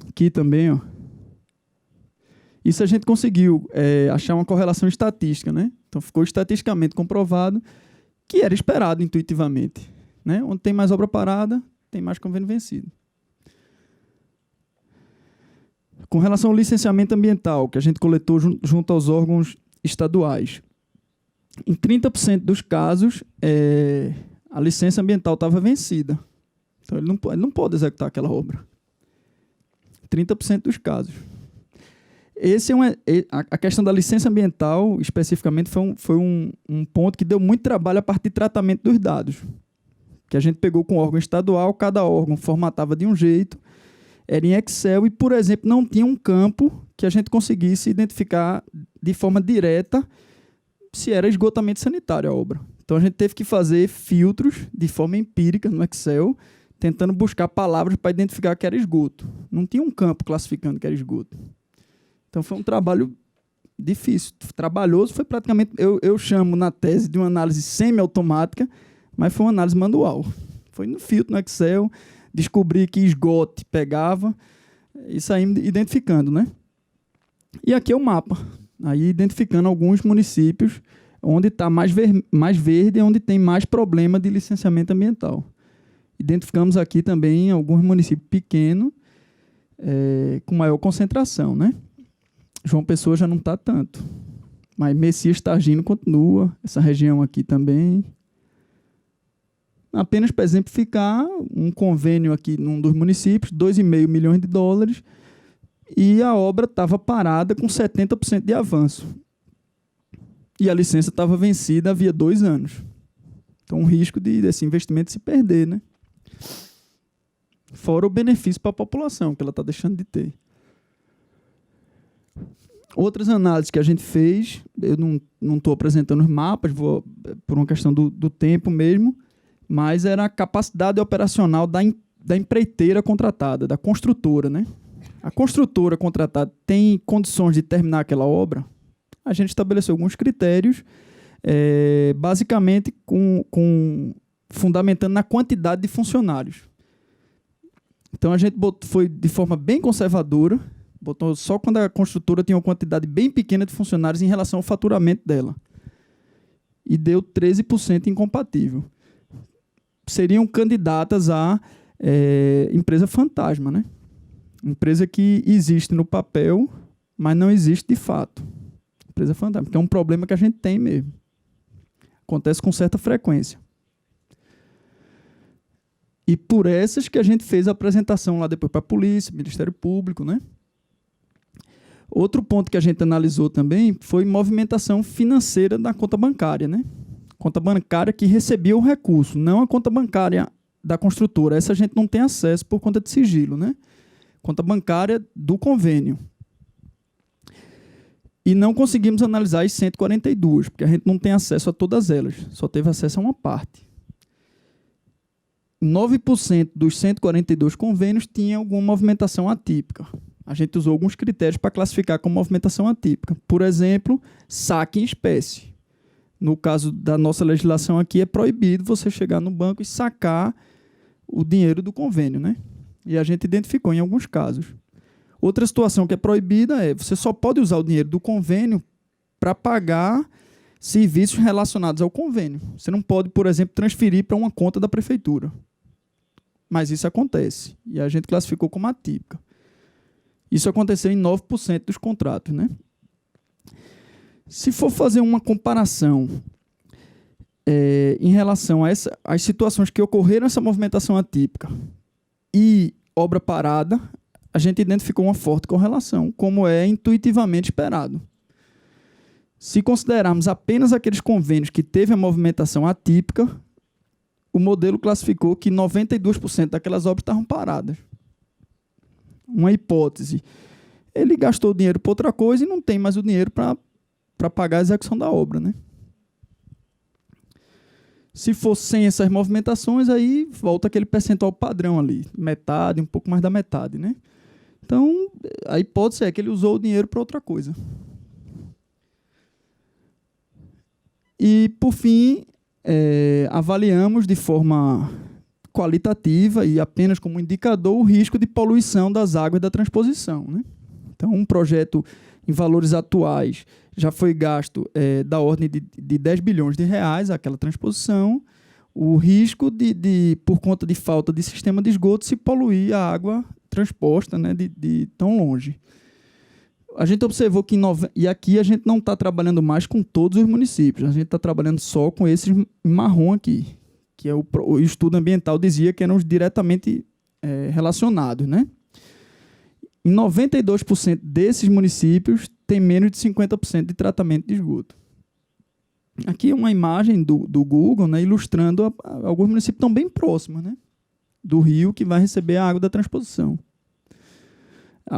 Aqui também, ó. Isso a gente conseguiu achar uma correlação estatística, né? Então, ficou estatisticamente comprovado que era esperado intuitivamente, né? Onde tem mais obra parada, tem mais convênio vencido. Com relação ao licenciamento ambiental, que a gente coletou junto aos órgãos estaduais, em 30% dos casos, a licença ambiental estava vencida. Então, ele não pode executar aquela obra. 30% dos casos. A questão da licença ambiental, especificamente, foi um ponto que deu muito trabalho a partir do tratamento dos dados. Que a gente pegou com o órgão estadual, cada órgão formatava de um jeito, era em Excel e, por exemplo, não tinha um campo que a gente conseguisse identificar de forma direta se era esgotamento sanitário a obra. Então, a gente teve que fazer filtros de forma empírica no Excel, tentando buscar palavras para identificar que era esgoto. Não tinha um campo classificando que era esgoto. Então, foi um trabalho difícil, trabalhoso. Foi praticamente, eu chamo na tese de uma análise semi-automática, mas foi uma análise manual. Foi no filtro, no Excel, descobri que esgoto pegava, isso aí identificando, né? E aqui é o mapa. Aí identificando alguns municípios onde está mais verde e onde tem mais problema de licenciamento ambiental. Identificamos aqui também alguns municípios pequenos com maior concentração, né? João Pessoa já não está tanto. Mas Messias Targino continua, essa região aqui também. Apenas para exemplificar, um convênio aqui num dos municípios, 2,5 milhões de dólares, e a obra estava parada com 70% de avanço. E a licença estava vencida havia 2 anos. Então, o risco desse investimento se perder, né? Fora o benefício para a população, que ela está deixando de ter. Outras análises que a gente fez, eu não estou apresentando os mapas, vou por uma questão do tempo mesmo, mas era a capacidade operacional da empreiteira contratada, da construtora, né? A construtora contratada tem condições de terminar aquela obra? A gente estabeleceu alguns critérios, basicamente fundamentando na quantidade de funcionários. Então, a gente foi de forma bem conservadora, botou só quando a construtora tinha uma quantidade bem pequena de funcionários em relação ao faturamento dela. E deu 13% incompatível. Seriam candidatas a empresa fantasma, né? Empresa que existe no papel, mas não existe de fato. Empresa fantasma, que é um problema que a gente tem mesmo. Acontece com certa frequência. E por essas que a gente fez a apresentação lá depois para a polícia, Ministério Público, né? Outro ponto que a gente analisou também foi movimentação financeira da conta bancária, né? Conta bancária que recebia o recurso, não a conta bancária da construtora. Essa a gente não tem acesso por conta de sigilo, né? Conta bancária do convênio. E não conseguimos analisar as 142, porque a gente não tem acesso a todas elas, só teve acesso a uma parte. 9% dos 142 convênios tinha alguma movimentação atípica. A gente usou alguns critérios para classificar como movimentação atípica. Por exemplo, saque em espécie. No caso da nossa legislação aqui, é proibido você chegar no banco e sacar o dinheiro do convênio, né? E a gente identificou em alguns casos. Outra situação que é proibida é você só pode usar o dinheiro do convênio para pagar serviços relacionados ao convênio. Você não pode, por exemplo, transferir para uma conta da prefeitura. Mas isso acontece. E a gente classificou como atípica. Isso aconteceu em 9% dos contratos, né? Se for fazer uma comparação em relação a as situações que ocorreram essa movimentação atípica e obra parada, a gente identificou uma forte correlação, como é intuitivamente esperado. Se considerarmos apenas aqueles convênios que teve a movimentação atípica, o modelo classificou que 92% daquelas obras estavam paradas. Uma hipótese. Ele gastou o dinheiro para outra coisa e não tem mais o dinheiro para pagar a execução da obra, né? Se for sem essas movimentações, aí volta aquele percentual padrão ali, metade, um pouco mais da metade, né? Então, a hipótese é que ele usou o dinheiro para outra coisa. E, por fim, avaliamos de forma qualitativa e apenas como indicador o risco de poluição das águas da transposição, né? Então, um projeto em valores atuais já foi gasto da ordem de 10 bilhões de reais aquela transposição. O risco por conta de falta de sistema de esgoto, se poluir a água transposta, né, de tão longe. A gente observou que, e aqui a gente não está trabalhando mais com todos os municípios, a gente está trabalhando só com esses em marrom aqui, que é o estudo ambiental dizia que eram os diretamente relacionados, né? Em 92% desses municípios tem menos de 50% de tratamento de esgoto. Aqui é uma imagem do Google, né, ilustrando alguns municípios que estão bem próximos, né, do rio que vai receber a água da transposição.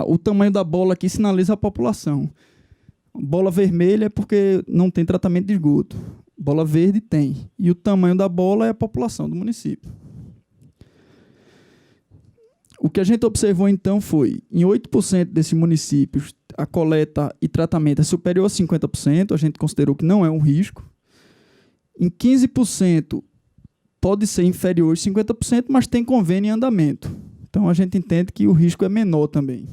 O tamanho da bola aqui sinaliza a população. Bola vermelha é porque não tem tratamento de esgoto. Bola verde tem. E o tamanho da bola é a população do município. O que a gente observou, então, foi, em 8% desses municípios, a coleta e tratamento é superior a 50%, a gente considerou que não é um risco. Em 15%, pode ser inferior a 50%, mas tem convênio em andamento. Então, a gente entende que o risco é menor também.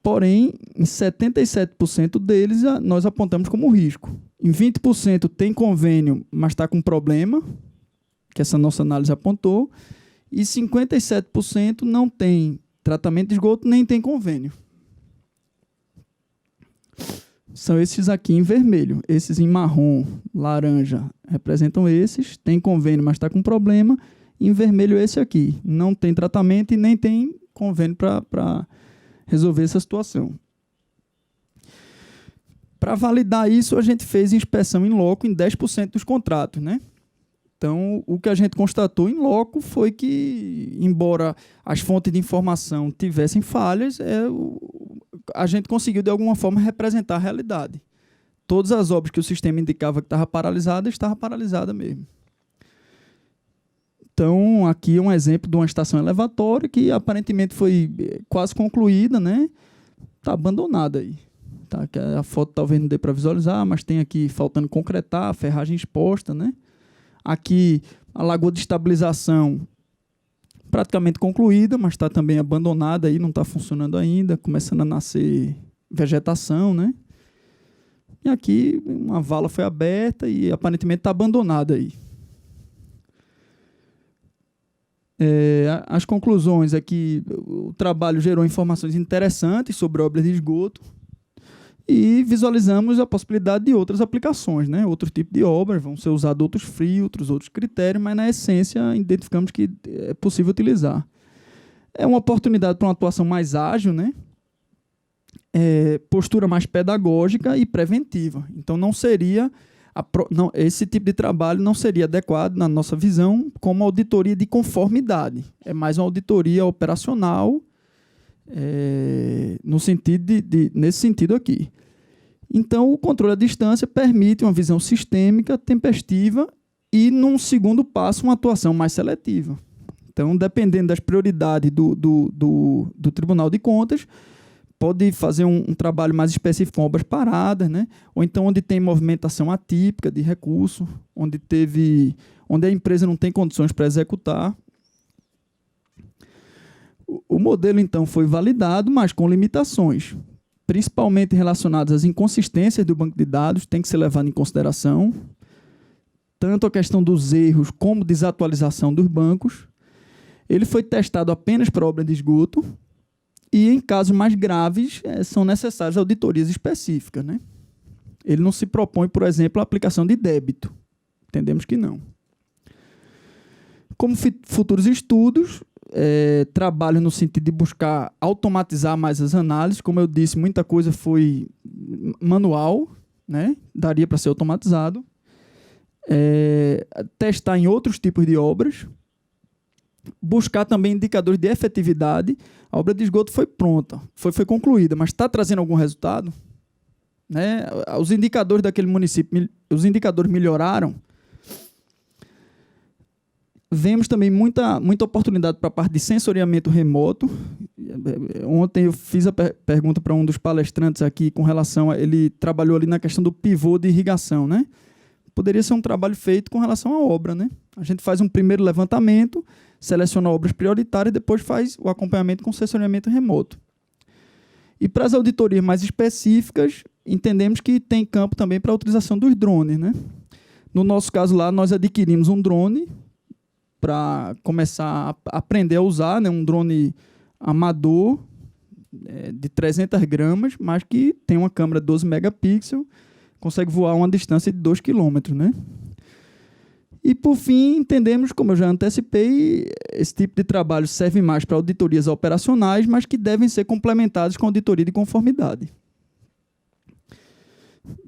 Porém, em 77% deles, nós apontamos como risco. Em 20% tem convênio, mas está com problema, que essa nossa análise apontou, e 57% não tem tratamento de esgoto, nem tem convênio. São esses aqui em vermelho. Esses em marrom, laranja, representam esses. Tem convênio, mas está com problema. Em vermelho, esse aqui. Não tem tratamento e nem tem convênio para resolver essa situação. Para validar isso, a gente fez inspeção in loco em 10% dos contratos, né? Então, o que a gente constatou em loco foi que, embora as fontes de informação tivessem falhas, a gente conseguiu, de alguma forma, representar a realidade. Todas as obras que o sistema indicava que estava paralisada mesmo. Então, aqui é um exemplo de uma estação elevatória que, aparentemente, foi quase concluída, né? Está abandonada aí. Tá? A foto talvez não dê para visualizar, mas tem aqui faltando concretar, a ferragem exposta, né? Aqui, a lagoa de estabilização praticamente concluída, mas está também abandonada, aí, não está funcionando ainda, começando a nascer vegetação, né? E aqui, uma vala foi aberta e aparentemente está abandonada aí. As conclusões é que o trabalho gerou informações interessantes sobre obras de esgoto e visualizamos a possibilidade de outras aplicações, né? Outro tipo de obras, vão ser usados outros filtros, outros critérios, mas na essência identificamos que é possível utilizar. É uma oportunidade para uma atuação mais ágil, né? Postura mais pedagógica e preventiva. Então não seria esse tipo de trabalho não seria adequado, na nossa visão, como auditoria de conformidade. É mais uma auditoria operacional, nesse sentido aqui. Então, o controle à distância permite uma visão sistêmica, tempestiva e, num segundo passo, uma atuação mais seletiva. Então, dependendo das prioridades do Tribunal de Contas, pode fazer um trabalho mais específico com obras paradas, né? Ou então onde tem movimentação atípica de recurso, onde a empresa não tem condições para executar. O modelo, então, foi validado, mas com limitações, principalmente relacionadas às inconsistências do banco de dados, tem que ser levado em consideração, tanto a questão dos erros como desatualização dos bancos. Ele foi testado apenas para obra de esgoto, e, em casos mais graves, são necessárias auditorias específicas, né? Ele não se propõe, por exemplo, a aplicação de débito. Entendemos que não. Como futuros estudos, trabalho no sentido de buscar automatizar mais as análises. Como eu disse, muita coisa foi manual, né? Daria para ser automatizado. Testar em outros tipos de obras. Buscar também indicadores de efetividade. A obra de esgoto foi pronta, foi concluída, mas está trazendo algum resultado? Né? Os indicadores daquele município, os indicadores melhoraram. Vemos também muita oportunidade para a parte de sensoriamento remoto. Ontem eu fiz a pergunta para um dos palestrantes aqui com relação a... Ele trabalhou ali na questão do pivô de irrigação, né? Poderia ser um trabalho feito com relação à obra, né? A gente faz um primeiro levantamento, seleciona obras prioritárias e depois faz o acompanhamento com sensoriamento remoto. E para as auditorias mais específicas, entendemos que tem campo também para a utilização dos drones, né? No nosso caso lá, nós adquirimos um drone para começar a aprender a usar, né? Um drone amador de 300 gramas, mas que tem uma câmera de 12 megapixels, consegue voar a uma distância de 2 km, né? E, por fim, entendemos, como eu já antecipei, esse tipo de trabalho serve mais para auditorias operacionais, mas que devem ser complementados com auditoria de conformidade.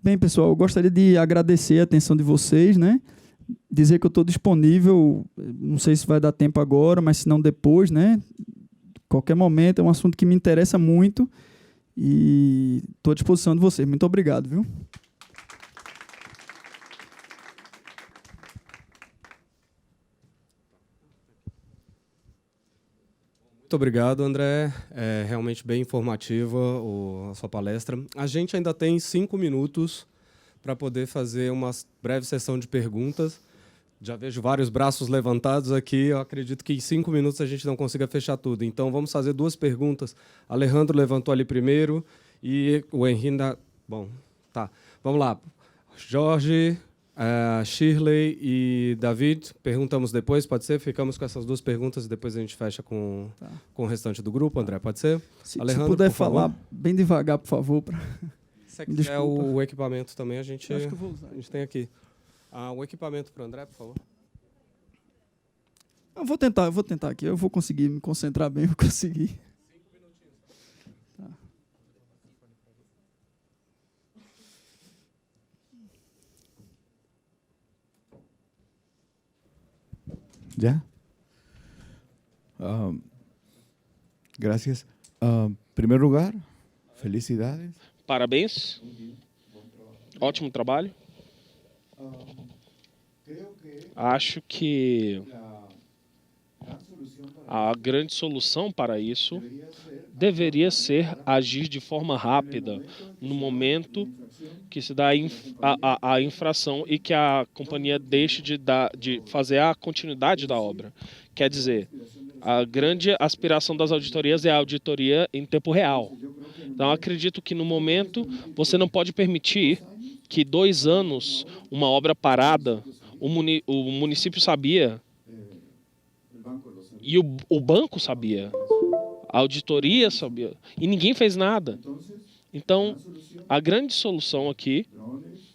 Bem, pessoal, eu gostaria de agradecer a atenção de vocês, né? Dizer que eu estou disponível, não sei se vai dar tempo agora, mas se não depois, né? Qualquer momento, é um assunto que me interessa muito e estou à disposição de vocês. Muito obrigado, viu? Muito obrigado, André. É realmente bem informativa a sua palestra. A gente ainda tem 5 minutos para poder fazer uma breve sessão de perguntas. Já vejo vários braços levantados aqui. Eu acredito que em 5 minutos a gente não consiga fechar tudo. Então, vamos fazer 2 perguntas. Alejandro levantou ali primeiro e o Henrique... Bom, tá. Vamos lá. Jorge... Shirley e David, perguntamos depois, pode ser? Ficamos com essas 2 perguntas e depois a gente fecha com o restante do grupo, André, pode ser? Se puder falar bem devagar, por favor. Se quiser o equipamento também, a gente tem aqui. O equipamento para o André, por favor. Eu vou tentar aqui, eu vou conseguir me concentrar bem, vou conseguir. 5 minutinhos. Tá. ¿Ya? Gracias. En primer lugar, felicidades. Parabéns. Ótimo trabalho. Acho que a grande solução para isso deveria ser agir de forma rápida no momento que se dá a infração e que a companhia deixe de fazer a continuidade da obra. Quer dizer, a grande aspiração das auditorias é a auditoria em tempo real. Então, acredito que no momento você não pode permitir que 2 anos, uma obra parada, o município sabia e o banco sabia, a auditoria sabia, e ninguém fez nada. Então, a grande solução aqui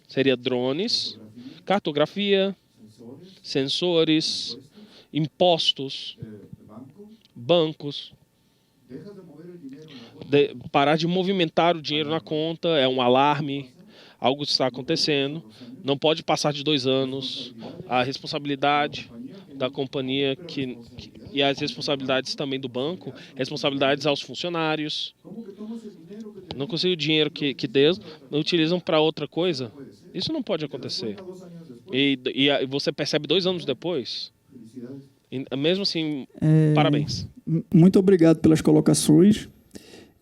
seria drones, cartografia, sensores, impostos, bancos. Parar de movimentar o dinheiro na conta é um alarme, algo está acontecendo. Não pode passar de 2 anos. A responsabilidade da companhia e as responsabilidades também do banco, responsabilidades aos funcionários. Não conseguem o dinheiro que Deus utilizam para outra coisa. Isso não pode acontecer. E você percebe 2 anos depois. Mesmo assim, parabéns. Muito obrigado pelas colocações.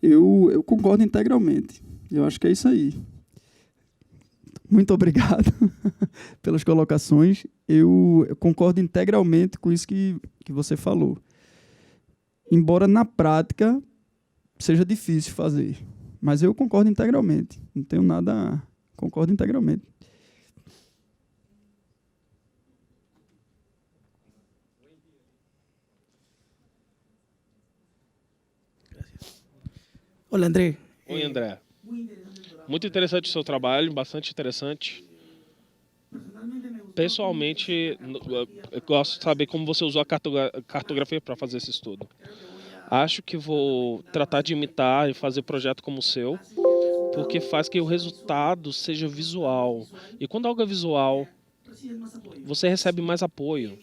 Eu concordo integralmente. Eu acho que é isso aí. Muito obrigado pelas colocações. Eu concordo integralmente com isso que você falou. Embora na prática seja difícil fazer. Mas eu concordo integralmente. Não tenho nada... Concordo integralmente. Olá, André. Oi, André. Muito interessante o seu trabalho, bastante interessante. Pessoalmente, eu gosto de saber como você usou a cartografia para fazer esse estudo. Acho que vou tratar de imitar e fazer projeto como o seu, porque faz que o resultado seja visual. E quando algo é visual, você recebe mais apoio.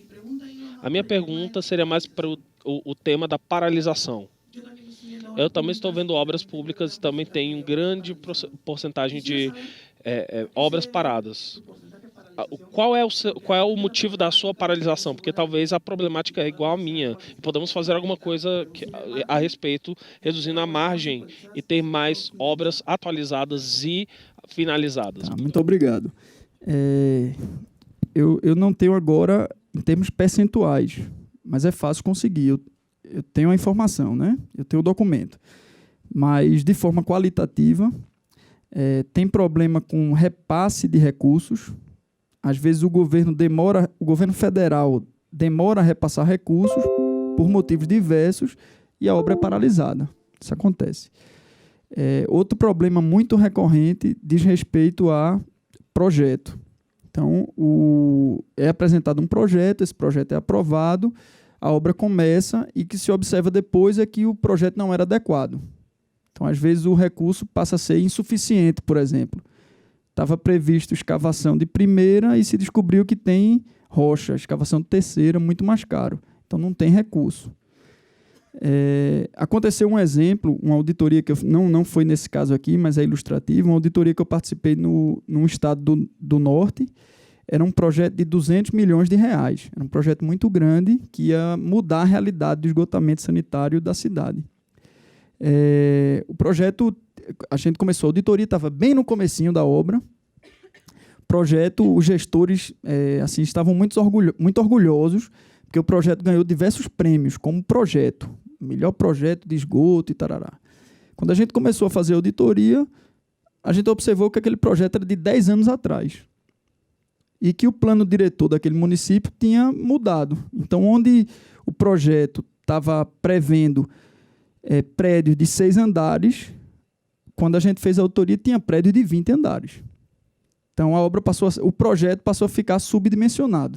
A minha pergunta seria mais para o tema da paralisação. Eu também estou vendo obras públicas e também tem uma grande porcentagem de obras paradas. Qual é o motivo da sua paralisação? Porque talvez a problemática é igual à minha. E podemos fazer alguma coisa a respeito, reduzindo a margem e ter mais obras atualizadas e finalizadas. Tá, muito obrigado. Eu não tenho agora, em termos percentuais, mas é fácil conseguir. Eu tenho a informação, né? Eu tenho o documento. Mas, de forma qualitativa, tem problema com repasse de recursos. Às vezes o governo federal demora a repassar recursos por motivos diversos e a obra é paralisada. Isso acontece. Outro problema muito recorrente diz respeito a projeto. Então, é apresentado um projeto, esse projeto é aprovado, a obra começa e o que se observa depois é que o projeto não era adequado. Então, às vezes, o recurso passa a ser insuficiente, por exemplo. Estava previsto escavação de primeira e se descobriu que tem rocha, escavação de terceira, muito mais caro. Então, não tem recurso. Aconteceu um exemplo, uma auditoria que não foi nesse caso aqui, mas é ilustrativo, uma auditoria que eu participei num estado do norte. Era um projeto de 200 milhões de reais. Era um projeto muito grande que ia mudar a realidade do esgotamento sanitário da cidade. O projeto, a gente começou, a auditoria estava bem no comecinho da obra. Projeto, os gestores estavam muito orgulhosos, porque o projeto ganhou diversos prêmios como projeto. Melhor projeto de esgoto e tarará. Quando a gente começou a fazer a auditoria, a gente observou que aquele projeto era de 10 anos atrás. E que o plano diretor daquele município tinha mudado. Então, onde o projeto estava prevendo prédios de 6 andares, quando a gente fez a auditoria, tinha prédio de 20 andares. Então, o projeto passou a ficar subdimensionado.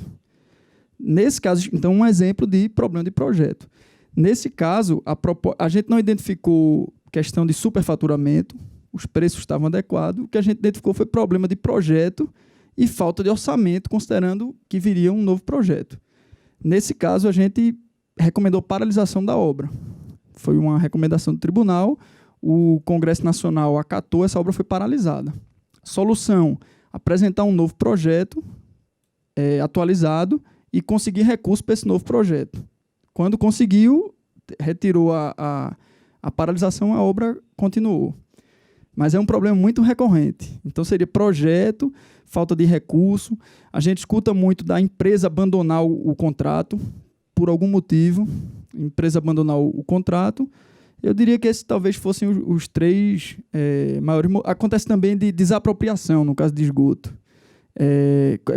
Nesse caso, então, um exemplo de problema de projeto. Nesse caso, a gente não identificou questão de superfaturamento, os preços estavam adequados, o que a gente identificou foi problema de projeto e falta de orçamento, considerando que viria um novo projeto. Nesse caso, a gente recomendou paralisação da obra. Foi uma recomendação do tribunal, o Congresso Nacional acatou, essa obra foi paralisada. Solução, apresentar um novo projeto atualizado e conseguir recurso para esse novo projeto. Quando conseguiu, retirou a paralisação, a obra continuou. Mas é um problema muito recorrente. Então, seria projeto, falta de recurso. A gente escuta muito da empresa abandonar o contrato, por algum motivo, a empresa abandonar o contrato. Eu diria que esses talvez fossem os 3 maiores. Acontece também de desapropriação, no caso de esgoto.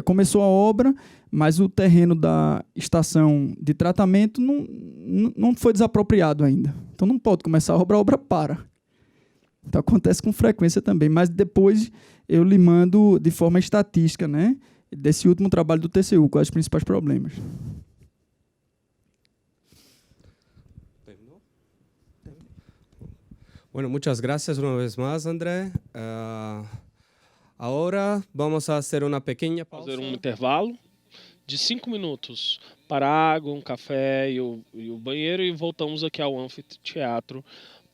Começou a obra, mas o terreno da estação de tratamento não foi desapropriado ainda. Então, não pode começar a obra para. Então acontece com frequência também, mas depois eu lhe mando de forma estatística, né, desse último trabalho do TCU, quais os principais problemas. Bueno, muchas gracias una vez más, André. Ahora vamos a hacer una pequeña pausa. Fazer um intervalo de 5 minutos para a água, um café e o banheiro e voltamos aqui ao anfiteatro.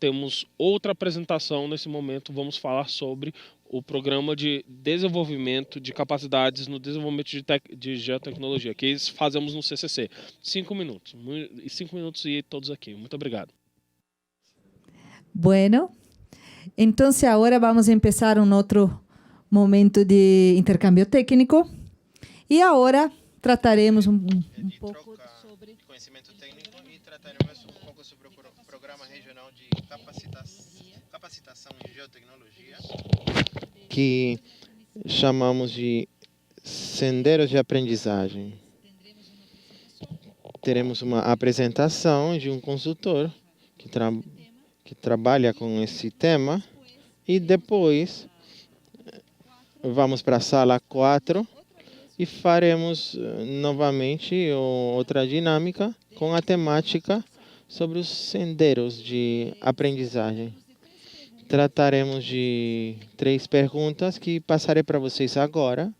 Temos outra apresentação nesse momento, vamos falar sobre o programa de desenvolvimento de capacidades no desenvolvimento de geotecnologia, que fazemos no CCC. 5 minutos. 5 minutos e todos aqui. Muito obrigado. Bueno, entonces ahora vamos a empezar un otro momento de intercambio técnico y ahora trataremos un poco sobre conhecimento técnico e trataremos um pouco sobre o Programa Regional de Capacitação em Geotecnologia, que chamamos de Senderos de Aprendizagem. Teremos uma apresentação de um consultor que trabalha com esse tema e depois vamos para a sala 4 e faremos novamente outra dinâmica com a temática sobre os senderos de aprendizagem. Trataremos de 3 perguntas que passarei para vocês agora.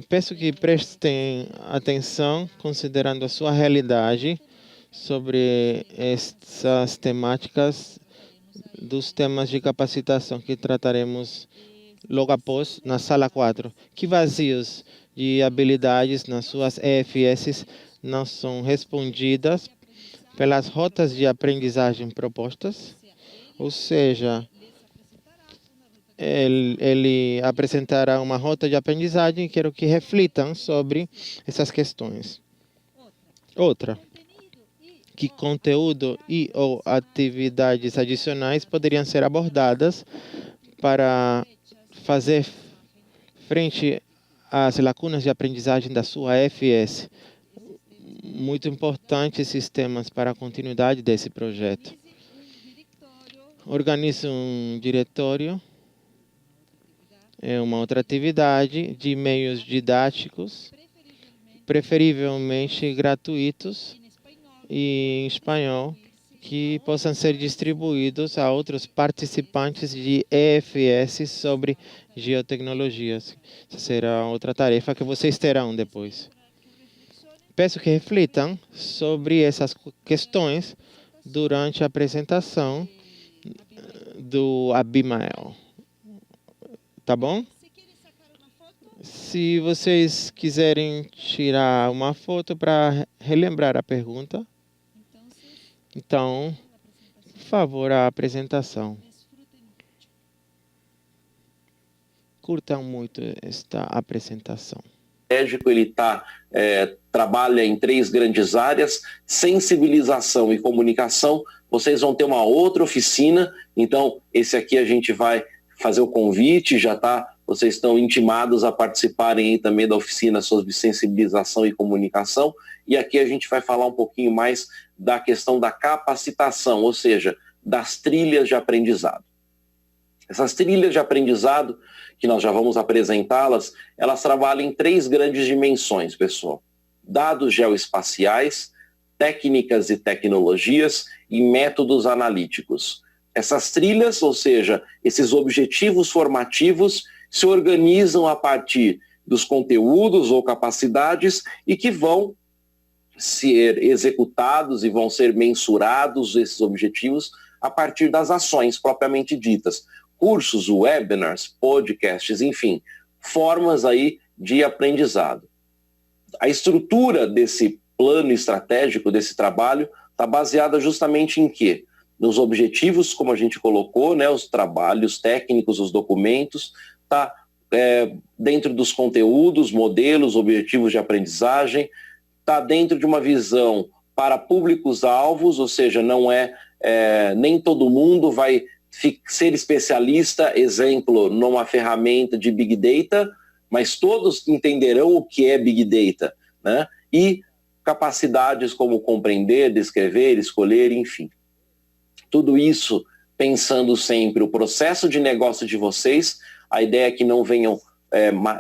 Peço que prestem atenção, considerando a sua realidade, sobre essas temáticas dos temas de capacitação que trataremos logo após na sala 4. Que vazios de habilidades nas suas EFS não são respondidas pelas rotas de aprendizagem propostas? Ou seja, ele apresentará uma rota de aprendizagem e quero que reflitam sobre essas questões. Outra, que conteúdo e ou atividades adicionais poderiam ser abordadas para fazer frente às lacunas de aprendizagem da sua FS. Muito importante esses temas para a continuidade desse projeto. Organize um diretório. É uma outra atividade de meios didáticos, preferivelmente gratuitos e em espanhol, que possam ser distribuídos a outros participantes de EFS sobre geotecnologias. Essa será outra tarefa que vocês terão depois. Peço que reflitam sobre essas questões durante a apresentação do Abimael. Tá bom? Se vocês quiserem tirar uma foto para relembrar a pergunta, então, por favor, a apresentação. Curtam muito esta apresentação. Ele trabalha em 3 grandes áreas: sensibilização e comunicação. Vocês vão ter uma outra oficina, então esse aqui a gente vai fazer o convite, vocês estão intimados a participarem aí também da oficina sobre sensibilização e comunicação, e aqui a gente vai falar um pouquinho mais da questão da capacitação, ou seja, das trilhas de aprendizado. Essas trilhas de aprendizado, que nós já vamos apresentá-las, elas trabalham em 3 grandes dimensões, pessoal: dados geoespaciais, técnicas e tecnologias e métodos analíticos. Essas trilhas, ou seja, esses objetivos formativos, se organizam a partir dos conteúdos ou capacidades e que vão ser executados e vão ser mensurados, esses objetivos, a partir das ações propriamente ditas. Cursos, webinars, podcasts, enfim, formas aí de aprendizado. A estrutura desse plano estratégico, desse trabalho, está baseada justamente em quê? Nos objetivos, como a gente colocou, né, os trabalhos técnicos, os documentos, está dentro dos conteúdos, modelos, objetivos de aprendizagem, está dentro de uma visão para públicos-alvos, ou seja, não nem todo mundo vai ser especialista, exemplo, numa ferramenta de Big Data, mas todos entenderão o que é Big Data, né? E capacidades como compreender, descrever, escolher, enfim. Tudo isso pensando sempre o processo de negócio de vocês, a ideia é que não venham,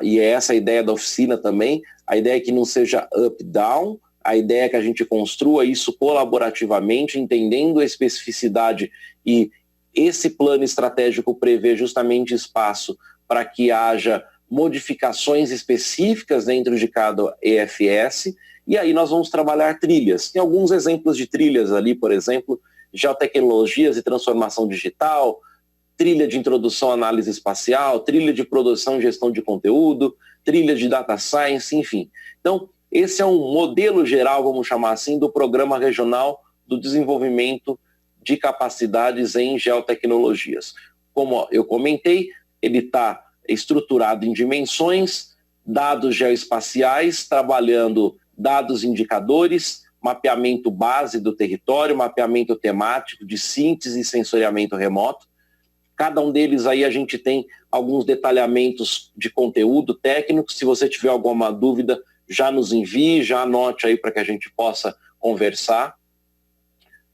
e é essa a ideia da oficina também, a ideia é que não seja up-down, a ideia é que a gente construa isso colaborativamente, entendendo a especificidade, e esse plano estratégico prevê justamente espaço para que haja modificações específicas dentro de cada EFS, e aí nós vamos trabalhar trilhas. Tem alguns exemplos de trilhas ali, por exemplo, geotecnologias e transformação digital, trilha de introdução à análise espacial, trilha de produção e gestão de conteúdo, trilha de data science, enfim. Então, esse é um modelo geral, vamos chamar assim, do Programa Regional do Desenvolvimento de Capacidades em Geotecnologias. Como eu comentei, ele está estruturado em dimensões, dados geoespaciais, trabalhando dados indicadores, mapeamento base do território, mapeamento temático, de síntese e sensoriamento remoto. Cada um deles aí a gente tem alguns detalhamentos de conteúdo técnico. Se você tiver alguma dúvida, já nos envie, já anote aí para que a gente possa conversar.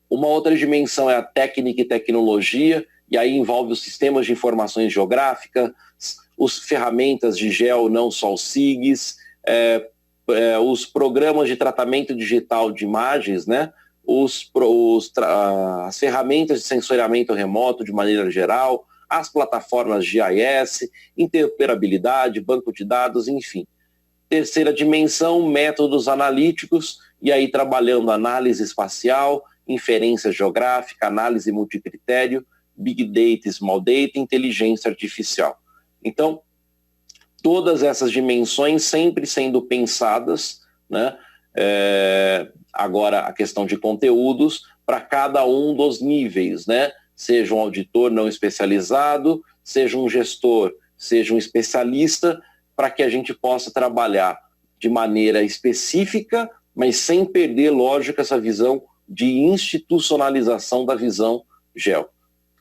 Uma outra dimensão é a técnica e tecnologia, e aí envolve os sistemas de informações geográficas, as ferramentas de geo, não só os SIGs, os programas de tratamento digital de imagens, né? As ferramentas de sensoriamento remoto de maneira geral, as plataformas GIS, interoperabilidade, banco de dados, enfim. Terceira dimensão, métodos analíticos, e aí trabalhando análise espacial, inferência geográfica, análise multicritério, Big Data, Small Data, inteligência artificial. Então, todas essas dimensões sempre sendo pensadas, né? Agora, a questão de conteúdos para cada um dos níveis, né? Seja um auditor não especializado, seja um gestor, seja um especialista, para que a gente possa trabalhar de maneira específica, mas sem perder, lógico, essa visão de institucionalização da visão geo.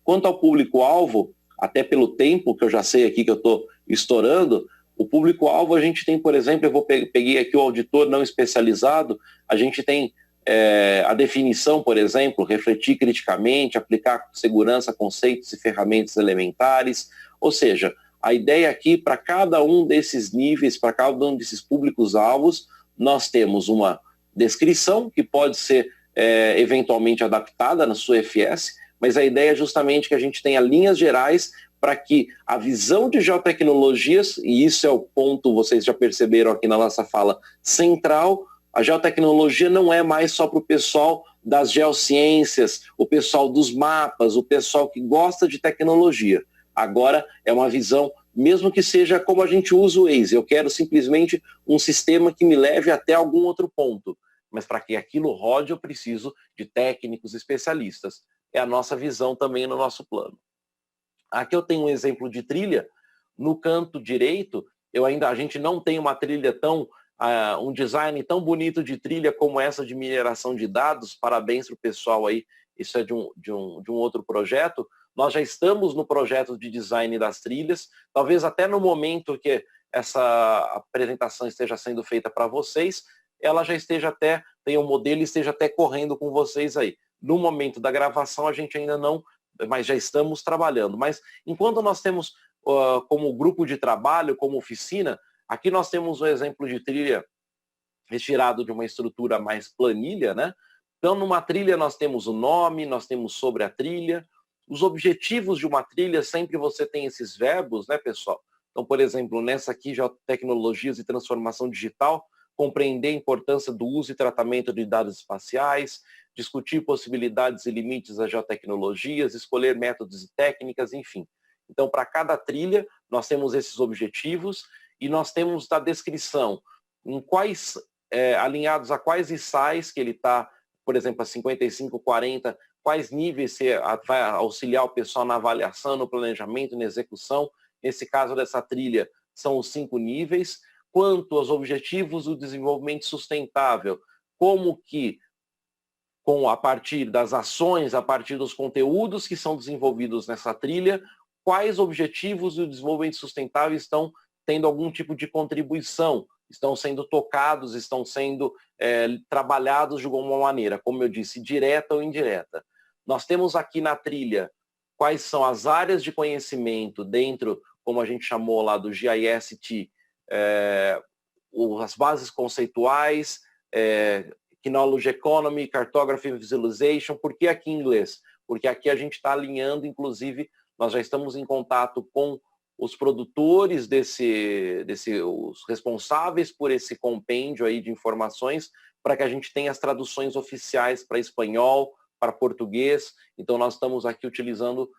Quanto ao público-alvo, até pelo tempo que eu já sei aqui que eu estou estourando, o público-alvo a gente tem, por exemplo, peguei aqui o auditor não especializado, a gente tem a definição, por exemplo, refletir criticamente, aplicar com segurança conceitos e ferramentas elementares, ou seja, a ideia aqui, para cada um desses níveis, para cada um desses públicos-alvos, nós temos uma descrição que pode ser eventualmente adaptada na sua FS, mas a ideia é justamente que a gente tenha linhas gerais para que a visão de geotecnologias, e isso é o ponto, vocês já perceberam aqui na nossa fala central, a geotecnologia não é mais só para o pessoal das geociências, o pessoal dos mapas, o pessoal que gosta de tecnologia. Agora é uma visão, mesmo que seja como a gente usa o Waze, eu quero simplesmente um sistema que me leve até algum outro ponto. Mas para que aquilo rode, eu preciso de técnicos especialistas. É a nossa visão também no nosso plano. Aqui eu tenho um exemplo de trilha. No canto direito, a gente não tem uma trilha tão, um design tão bonito de trilha como essa de mineração de dados. Parabéns para o pessoal aí, isso é de um outro projeto. Nós já estamos no projeto de design das trilhas, talvez até no momento que essa apresentação esteja sendo feita para vocês, ela já esteja até, tem um modelo e esteja até correndo com vocês aí. No momento da gravação a gente ainda não, mas já estamos trabalhando. Mas enquanto nós temos como grupo de trabalho, como oficina, aqui nós temos um exemplo de trilha retirado de uma estrutura mais planilha, né? Então numa trilha nós temos o nome, nós temos sobre a trilha, os objetivos de uma trilha, sempre você tem esses verbos, né, pessoal? Então, por exemplo, nessa aqui, Geotecnologias e Transformação Digital, compreender a importância do uso e tratamento de dados espaciais, discutir possibilidades e limites das geotecnologias, escolher métodos e técnicas, enfim. Então, para cada trilha, nós temos esses objetivos e nós temos a descrição em quais, alinhados a quais ISAIs que ele está, por exemplo, a 55, 40, quais níveis você vai auxiliar o pessoal na avaliação, no planejamento, na execução. Nesse caso dessa trilha, são os 5 níveis. Quanto aos objetivos do desenvolvimento sustentável, como que, a partir das ações, a partir dos conteúdos que são desenvolvidos nessa trilha, quais objetivos do desenvolvimento sustentável estão tendo algum tipo de contribuição estão sendo tocados, estão sendo trabalhados de alguma maneira, como eu disse, direta ou indireta. Nós temos aqui na trilha quais são as áreas de conhecimento dentro, como a gente chamou lá do GIST, as bases conceituais, Knowledge Economy, Cartography and Visualization. Por que aqui em inglês? Porque aqui a gente está alinhando, inclusive, nós já estamos em contato com os produtores os responsáveis por esse compêndio aí de informações, para que a gente tenha as traduções oficiais para espanhol, para português. Então nós estamos aqui utilizando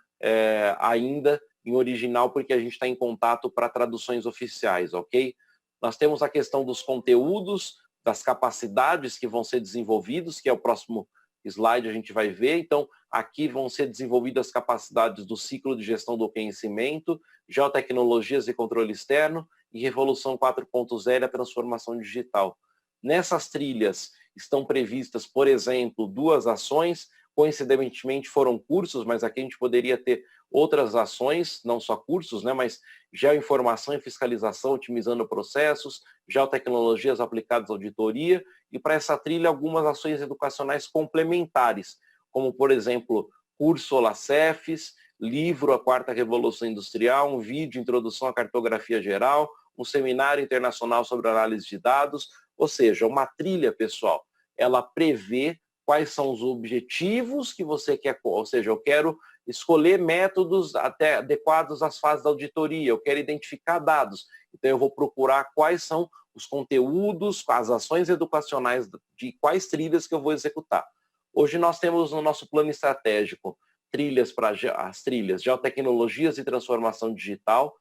ainda em original, porque a gente está em contato para traduções oficiais, ok? Nós temos a questão dos conteúdos, das capacidades que vão ser desenvolvidos, que é o próximo slide a gente vai ver. Então, aqui vão ser desenvolvidas as capacidades do ciclo de gestão do conhecimento, geotecnologias e controle externo, e Revolução 4.0 e a transformação digital. Nessas trilhas estão previstas, por exemplo, 2 ações, coincidentemente foram cursos, mas aqui a gente poderia ter outras ações, não só cursos, né, mas geoinformação e fiscalização, otimizando processos, geotecnologias aplicadas à auditoria, e para essa trilha algumas ações educacionais complementares, como, por exemplo, curso Olacefes, livro A Quarta Revolução Industrial, um vídeo Introdução à Cartografia Geral, um seminário internacional sobre análise de dados, ou seja, uma trilha, pessoal, ela prevê quais são os objetivos que você quer, ou seja, eu quero escolher métodos até adequados às fases da auditoria, eu quero identificar dados, então eu vou procurar quais são os conteúdos, as ações educacionais de quais trilhas que eu vou executar. Hoje nós temos no nosso plano estratégico trilhas para as trilhas Geotecnologias e Transformação Digital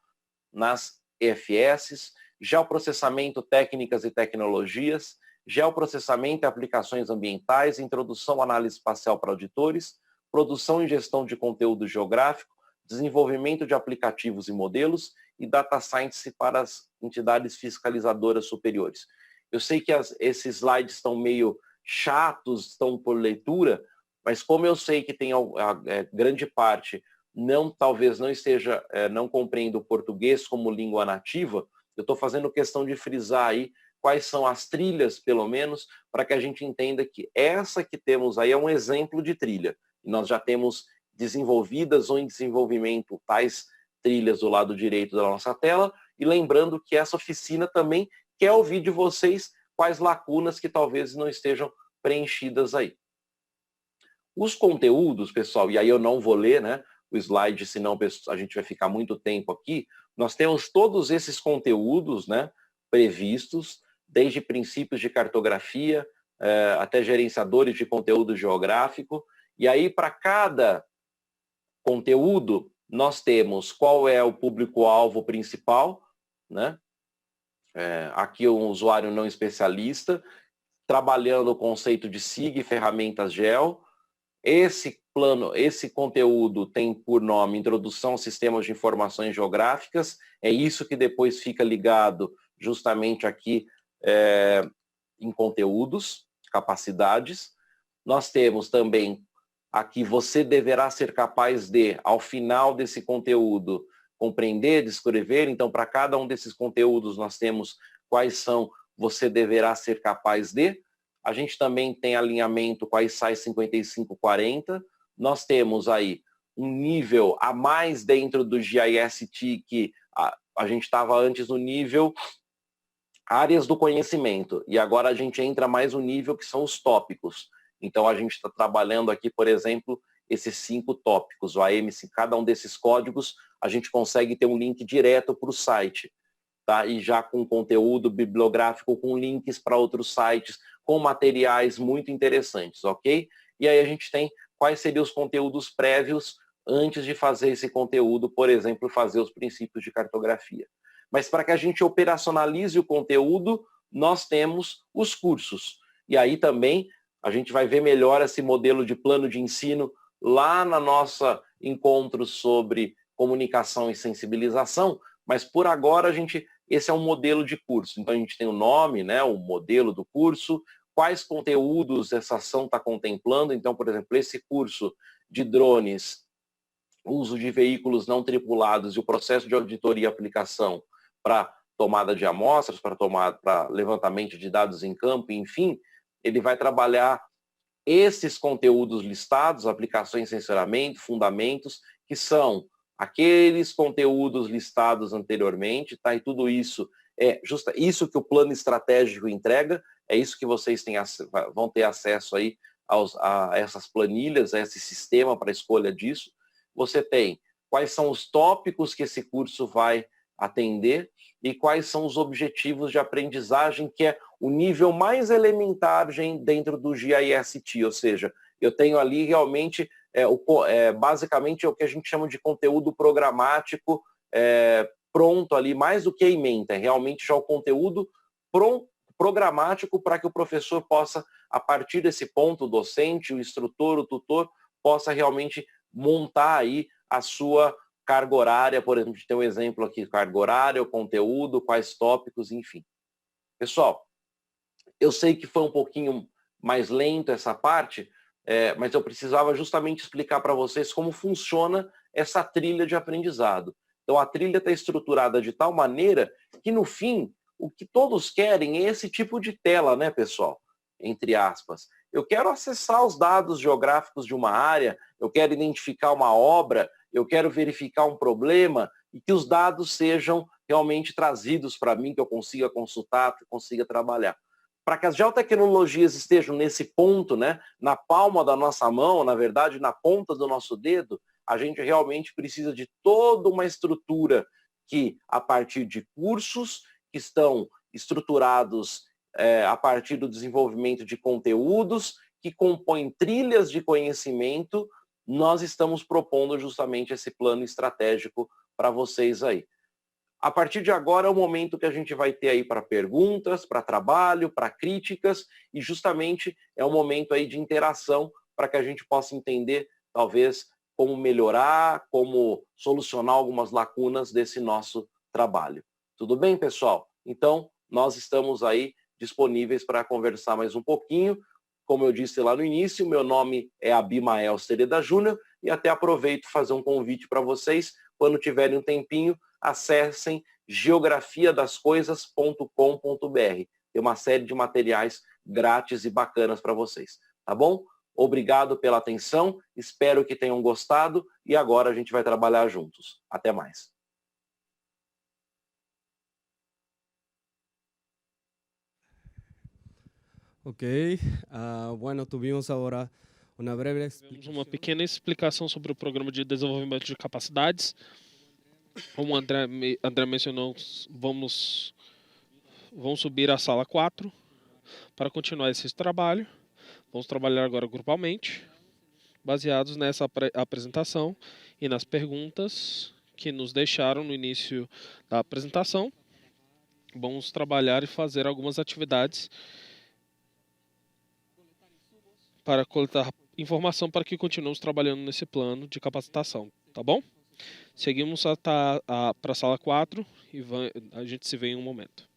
nas EFS, Geoprocessamento, Técnicas e Tecnologias, Geoprocessamento e Aplicações Ambientais, Introdução à Análise Espacial para Auditores, Produção e Gestão de Conteúdo Geográfico, Desenvolvimento de Aplicativos e Modelos e Data Science para as entidades fiscalizadoras superiores. Eu sei que esses slides estão meio chatos, estão por leitura, mas como eu sei que tem grande parte talvez não esteja, não compreenda o português como língua nativa, eu estou fazendo questão de frisar aí quais são as trilhas, pelo menos, para que a gente entenda que essa que temos aí é um exemplo de trilha. E nós já temos desenvolvidas ou em desenvolvimento tais trilhas do lado direito da nossa tela, e lembrando que essa oficina também quer ouvir de vocês quais lacunas que talvez não estejam preenchidas aí. Os conteúdos, pessoal, e aí eu não vou ler, né, o slide, senão a gente vai ficar muito tempo aqui. Nós temos todos esses conteúdos, né, previstos, desde princípios de cartografia até gerenciadores de conteúdo geográfico. E aí, para cada conteúdo, nós temos qual é o público-alvo principal, né? Aqui um usuário não especialista, trabalhando o conceito de SIG e ferramentas GEO. Esse conteúdo tem por nome Introdução a Sistemas de Informações Geográficas, é isso que depois fica ligado justamente aqui em conteúdos, capacidades. Nós temos também aqui, você deverá ser capaz de, ao final desse conteúdo, compreender, descrever. Então, para cada um desses conteúdos, nós temos quais são, você deverá ser capaz de. A gente também tem alinhamento com a ISAE 5540. Nós temos aí um nível a mais dentro do GIST, que a gente estava antes no nível áreas do conhecimento, e agora a gente entra mais um nível que são os tópicos. Então a gente está trabalhando aqui, por exemplo, esses 5 tópicos, o AMC, cada um desses códigos, a gente consegue ter um link direto para o site, tá? E já com conteúdo bibliográfico, com links para outros sites, com materiais muito interessantes, ok? E aí a gente tem quais seriam os conteúdos prévios antes de fazer esse conteúdo, por exemplo, fazer os princípios de cartografia. Mas para que a gente operacionalize o conteúdo, nós temos os cursos. E aí também a gente vai ver melhor esse modelo de plano de ensino lá na nossa encontro sobre comunicação e sensibilização, mas por agora esse é um modelo de curso. Então a gente tem o nome, né, o modelo do curso, quais conteúdos essa ação está contemplando. Então, por exemplo, esse curso de drones, uso de veículos não tripulados e o processo de auditoria e aplicação para tomada de amostras, para levantamento de dados em campo, enfim, ele vai trabalhar esses conteúdos listados, aplicações em sensoramento, fundamentos, que são aqueles conteúdos listados anteriormente, tá? E tudo isso é isso que o plano estratégico entrega, é isso que vocês vão ter acesso aí a essas planilhas, a esse sistema para escolha disso. Você tem quais são os tópicos que esse curso vai atender e quais são os objetivos de aprendizagem, que é o nível mais elementar dentro do GIST, ou seja, eu tenho ali realmente, basicamente é o que a gente chama de conteúdo programático pronto ali, mais do que a ementa, é realmente já o conteúdo programático para que o professor possa, a partir desse ponto, o docente, o instrutor, o tutor, possa realmente montar aí a sua carga horária, por exemplo, tem um exemplo aqui, carga horária, o conteúdo, quais tópicos, enfim. Pessoal, eu sei que foi um pouquinho mais lento essa parte, mas eu precisava justamente explicar para vocês como funciona essa trilha de aprendizado. Então, a trilha está estruturada de tal maneira que, no fim, o que todos querem é esse tipo de tela, né, pessoal? Entre aspas. Eu quero acessar os dados geográficos de uma área, eu quero identificar uma obra, eu quero verificar um problema e que os dados sejam realmente trazidos para mim, que eu consiga consultar, que eu consiga trabalhar. Para que as geotecnologias estejam nesse ponto, né, na palma da nossa mão, na verdade, na ponta do nosso dedo, a gente realmente precisa de toda uma estrutura que, a partir de cursos que estão estruturados a partir do desenvolvimento de conteúdos que compõem trilhas de conhecimento, nós estamos propondo justamente esse plano estratégico para vocês aí. A partir de agora é o momento que a gente vai ter aí para perguntas, para trabalho, para críticas, e justamente é o momento aí de interação para que a gente possa entender, talvez, como melhorar, como solucionar algumas lacunas desse nosso trabalho. Tudo bem, pessoal? Então, nós estamos aí disponíveis para conversar mais um pouquinho. Como eu disse lá no início, meu nome é Abimael Sereda Júnior e até aproveito fazer um convite para vocês, quando tiverem um tempinho, acessem geografiadascoisas.com.br. Tem uma série de materiais grátis e bacanas para vocês, tá bom? Obrigado pela atenção, espero que tenham gostado e agora a gente vai trabalhar juntos. Até mais. Ok, bueno, tuvimos agora uma breve Uma pequena explicação sobre o programa de desenvolvimento de capacidades. Como o André mencionou, vamos subir à sala 4 para continuar esse trabalho. Vamos trabalhar agora grupalmente, baseados nessa apresentação e nas perguntas que nos deixaram no início da apresentação. Vamos trabalhar e fazer algumas atividades para coletar informação para que continuemos trabalhando nesse plano de capacitação, tá bom? Seguimos para a sala 4 e a gente se vê em um momento.